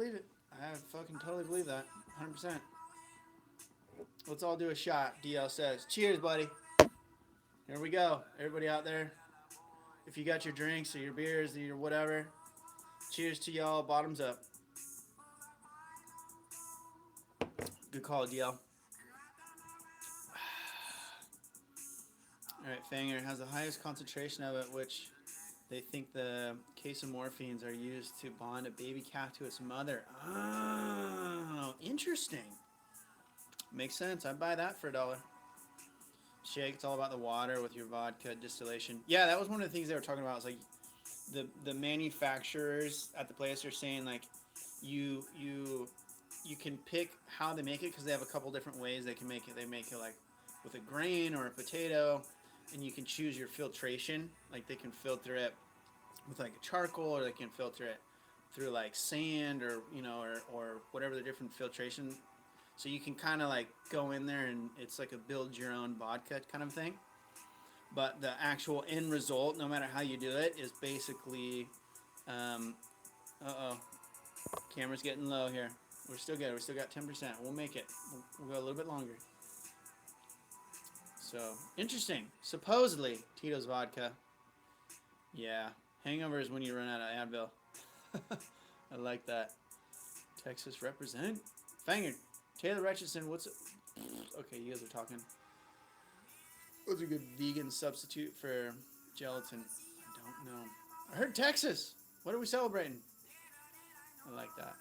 fucking totally believe that. 100%. Let's all do a shot, DL says. Cheers, buddy. Here we go. Everybody out there, if you got your drinks or your beers or your whatever, cheers to y'all. Bottoms up. Good call, DL. Alright, Fanger has the highest concentration of it, which they think the casomorphines are used to bond a baby calf to its mother. Oh, interesting. Interesting. Makes sense. I'd buy that for $1. Shake, it's all about the water with your vodka distillation. Yeah, that was one of the things they were talking about. It's like the manufacturers at the place are saying like you can pick how they make it because they have a couple different ways they can make it. They make it like with a grain or a potato, and you can choose your filtration. Like they can filter it with like a charcoal, or they can filter it through like sand, or or whatever the different filtration. So you can kind of like go in there and it's like a build your own vodka kind of thing. But the actual end result, no matter how you do it, is basically, camera's getting low here. We're still good. We still got 10%. We'll make it. We'll go a little bit longer. So interesting. Supposedly Tito's vodka. Yeah, hangover is when you run out of Advil. I like that. Texas represent. Fanger. Taylor Richardson, what's it? Okay, you guys are talking. What's a good vegan substitute for gelatin? I don't know. I heard Texas. What are we celebrating? I like that.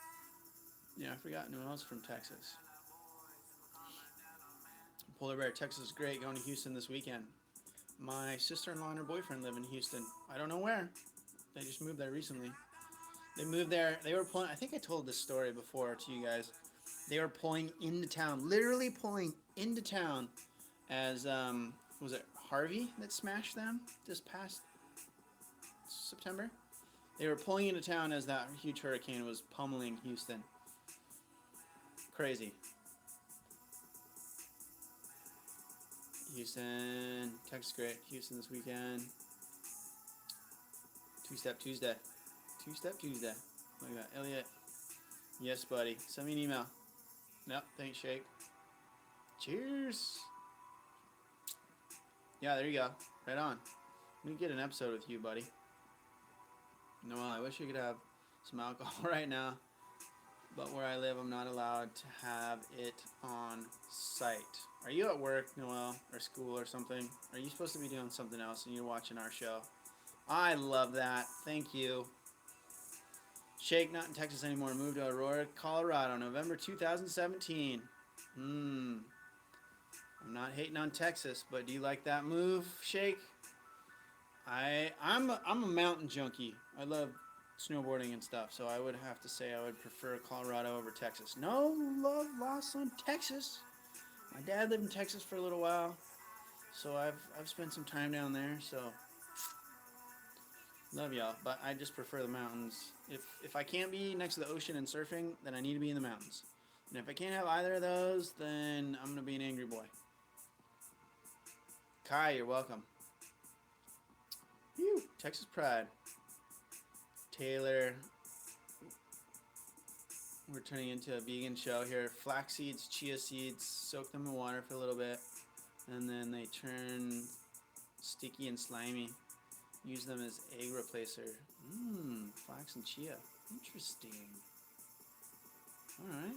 Yeah, I forgot who else from Texas. Polar Bear, Texas is great. Going to Houston this weekend. My sister-in-law and her boyfriend live in Houston. I don't know where. They just moved there recently. They moved there. They were pulling. I think I told this story before to you guys. They were pulling into town, literally pulling into town, as was it Harvey that smashed them this past September? They were pulling into town as that huge hurricane was pummeling Houston. Crazy. Houston, Texas, great. Houston this weekend. Two-step Tuesday. Two-step Tuesday. Look at that, Elliot. Yes, buddy. Send me an email. Nope, thanks, Shake. Cheers. Yeah, there you go. Right on. Let me get an episode with you, buddy. Noel, I wish you could have some alcohol right now, but where I live, I'm not allowed to have it on site. Are you at work, Noel, or school or something? Are you supposed to be doing something else and you're watching our show? I love that. Thank you. Shake, not in Texas anymore. Moved to Aurora, Colorado, November 2017. I'm not hating on Texas, but do you like that move, Shake? I'm a mountain junkie. I love snowboarding and stuff, so I would have to say I would prefer Colorado over Texas. No love lost on Texas. My dad lived in Texas for a little while, so I've spent some time down there, so love y'all, but I just prefer the mountains. If I can't be next to the ocean and surfing, then I need to be in the mountains. And if I can't have either of those, then I'm going to be an angry boy. Kai, you're welcome. Phew, Texas pride. Taylor, we're turning into a vegan show here. Flax seeds, chia seeds, soak them in water for a little bit, and then they turn sticky and slimy. Use them as egg replacer. Flax and chia. Interesting. Alright.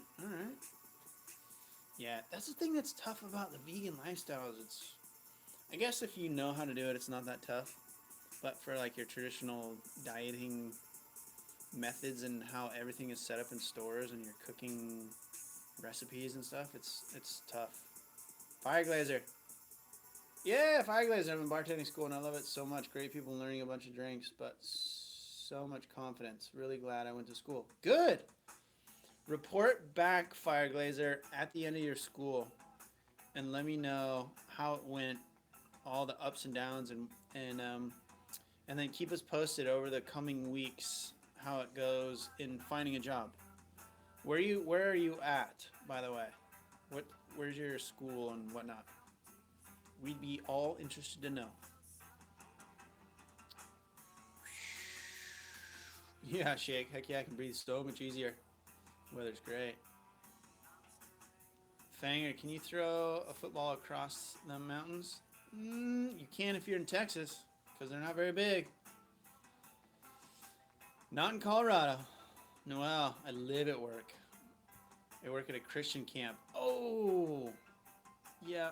Yeah, that's the thing that's tough about the vegan lifestyles. I guess if you know how to do it, it's not that tough. But for like your traditional dieting methods and how everything is set up in stores and your cooking recipes and stuff, it's tough. Fire Glazer. Yeah, Fire Glazer. I'm in bartending school and I love it so much. Great people learning a bunch of drinks, but so much confidence. Really glad I went to school. Good. Report back, Fire Glazer, at the end of your school and let me know how it went, all the ups and downs, and then keep us posted over the coming weeks how it goes in finding a job. Where are you at, by the way? Where's your school and whatnot? We'd be all interested to know. Yeah, Shake. Heck yeah, I can breathe so much easier. Weather's great. Fanger, can you throw a football across the mountains? You can if you're in Texas, because they're not very big. Not in Colorado. Noel, I live at work. I work at a Christian camp. Oh, yeah,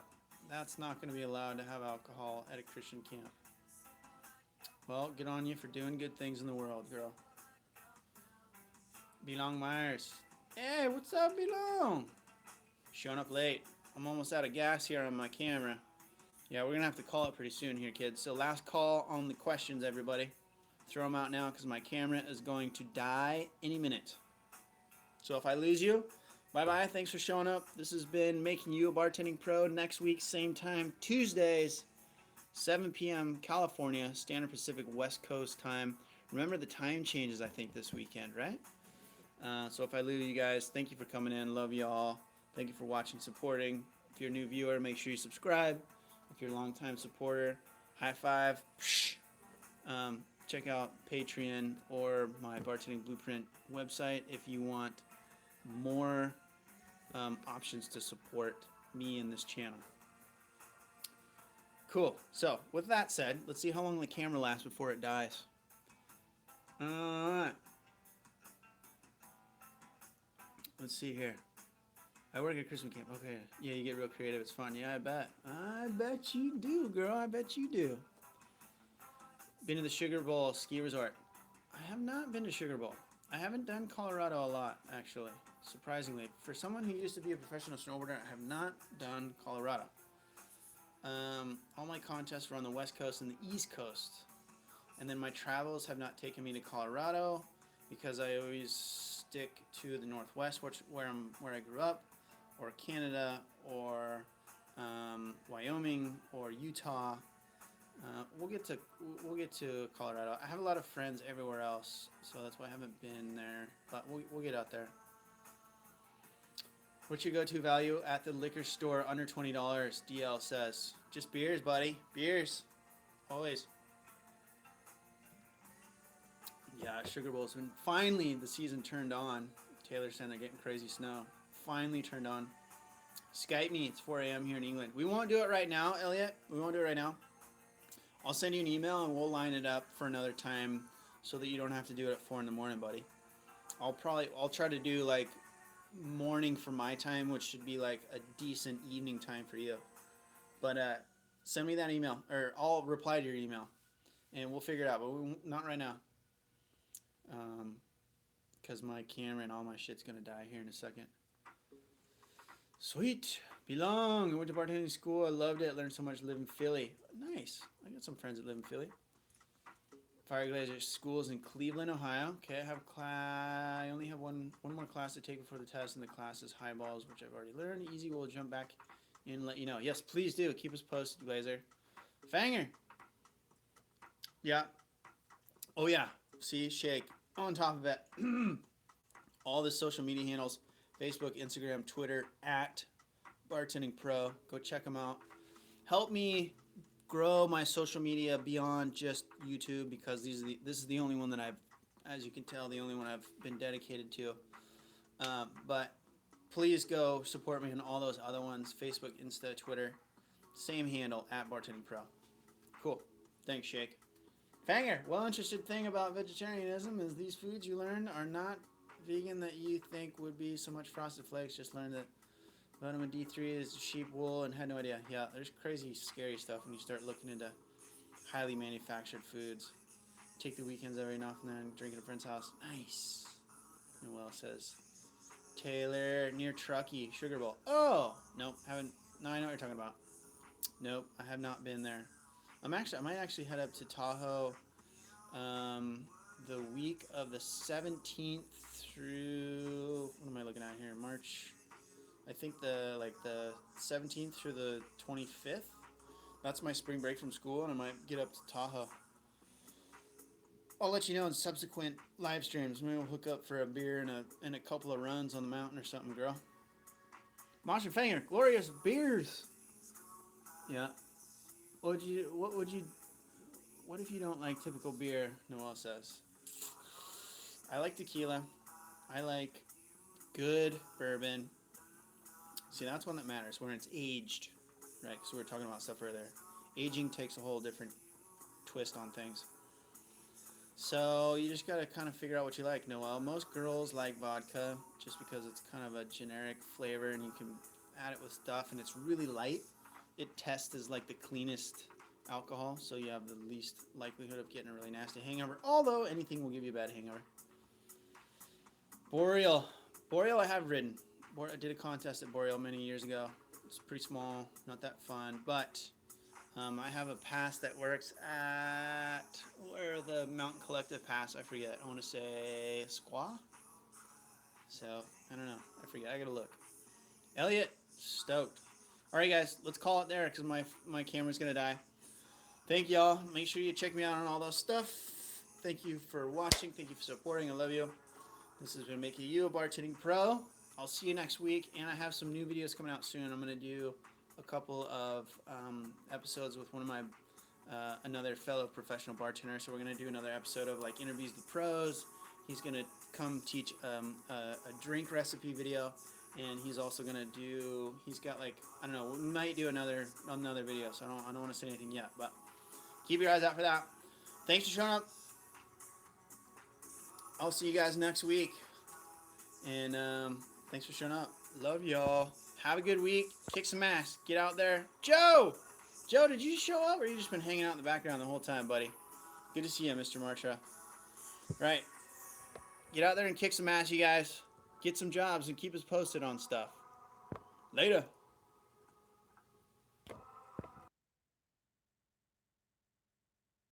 that's not going to be allowed to have alcohol at a Christian camp. Well, good on you for doing good things in the world, girl. Belong Myers. Hey, what's up, Belong? Showing up late. I'm almost out of gas here on my camera. Yeah, we're gonna have to call it pretty soon here, kids. So last call on the questions, everybody. Throw them out now because my camera is going to die any minute. So if I lose you, bye-bye. Thanks for showing up. This has been Making You a Bartending Pro. Next week, same time, Tuesdays, 7 p.m. California, Standard Pacific West Coast time. Remember the time changes, I think, this weekend, right? So if I lose you guys, thank you for coming in. Love you all. Thank you for watching, supporting. If you're a new viewer, make sure you subscribe. If you're a long-time supporter, high five. Check out Patreon or my Bartending Blueprint website if you want more options to support me in this channel. Cool. So, with that said, let's see how long the camera lasts before it dies. Alright. Let's see here. I work at Christmas camp. Okay. Yeah, you get real creative. It's fun. Yeah, I bet. I bet you do, girl. I bet you do. Been to the Sugar Bowl ski resort. I have not been to Sugar Bowl. I haven't done Colorado a lot, actually. Surprisingly. For someone who used to be a professional snowboarder, I have not done Colorado. All my contests were on the West Coast and the East Coast. And then my travels have not taken me to Colorado because I always stick to the Northwest, where I grew up, or Canada, or Wyoming, or Utah. We'll get to Colorado. I have a lot of friends everywhere else, so that's why I haven't been there. But we'll get out there. What's your go-to value at the liquor store under $20? DL says. Just beers, buddy. Beers. Always. Yeah, Sugar Bowl's been finally the season turned on. Taylor saying they're getting crazy snow. Finally turned on. Skype me. It's 4 a.m. here in England. We won't do it right now, Elliot. We won't do it right now. I'll send you an email and we'll line it up for another time so that you don't have to do it at 4 in the morning, buddy. I'll try to do like morning for my time, which should be like a decent evening time for you. But send me that email, or I'll reply to your email, and we'll figure it out. But not right now, because my camera and all my shit's gonna die here in a second. Sweet. Belong. I went to bartending school. I loved it. Learned so much. Live in Philly. Nice. I got some friends that live in Philly. Fireglazer schools in Cleveland, Ohio. Okay, I have I only have one more class to take before the test, and the class is highballs, which I've already learned. Easy. We'll jump back in and let you know. Yes, please do. Keep us posted, Glazer. Fanger. Yeah. Oh yeah. See, shake. On top of it, all the social media handles: Facebook, Instagram, Twitter, at BartendingPro. Go check them out. Help me grow my social media beyond just YouTube, because this is the only one that I've, as you can tell, the only one I've been dedicated to. But please go support me on all those other ones: Facebook, Insta, Twitter. Same handle, at BartendingPro. Cool. Thanks, Shake. Fanger. Well, interesting thing about vegetarianism is these foods you learn are not vegan that you think would be so much Frosted Flakes. Just learned that vitamin D3 is sheep wool, and had no idea. Yeah, there's crazy, scary stuff when you start looking into highly manufactured foods. Take the weekends every now and then, drink at a friend's house. Nice. Noel says. Taylor, near Truckee, Sugar Bowl. Oh! Nope, haven't. No, I know what you're talking about. Nope, I have not been there. I might actually head up to Tahoe the week of the 17th through, what am I looking at here? March. I think the 17th through the 25th. That's my spring break from school, and I might get up to Tahoe. I'll let you know in subsequent live streams. Maybe we'll hook up for a beer and a couple of runs on the mountain or something, girl. Monster Fanger, glorious beers. Yeah. What if you don't like typical beer? Noel says. I like tequila. I like good bourbon. See, that's one that matters, when it's aged, right? Because we were talking about stuff earlier. Aging takes a whole different twist on things. So you just got to kind of figure out what you like, Noel. Most girls like vodka just because it's kind of a generic flavor, and you can add it with stuff, and it's really light. It tests as like the cleanest alcohol, so you have the least likelihood of getting a really nasty hangover, although anything will give you a bad hangover. Boreal. Boreal I have ridden. I did a contest at Boreal many years ago. It's pretty small, not that fun, but I have a pass that works at where the Mountain Collective Pass. I forget. I want to say Squaw. So I don't know. I forget. I gotta look. Elliot, stoked. All right, guys, let's call it there because my camera's gonna die. Thank y'all. Make sure you check me out on all those stuff. Thank you for watching. Thank you for supporting. I love you. This has been making you a bartending pro. I'll see you next week, and I have some new videos coming out soon. I'm gonna do a couple of episodes with one of my another fellow professional bartender. So we're gonna do another episode of like interviews with pros. He's gonna come teach a drink recipe video, and he's also gonna do. He's got like I don't know. We might do another video. So I don't want to say anything yet, but keep your eyes out for that. Thanks for showing up. I'll see you guys next week, and thanks for showing up. Love y'all. Have a good week. Kick some ass. Get out there. Joe! Joe, did you show up, or you just been hanging out in the background the whole time, buddy? Good to see you, Mr. Martra. Right. Get out there and kick some ass, you guys. Get some jobs and keep us posted on stuff. Later.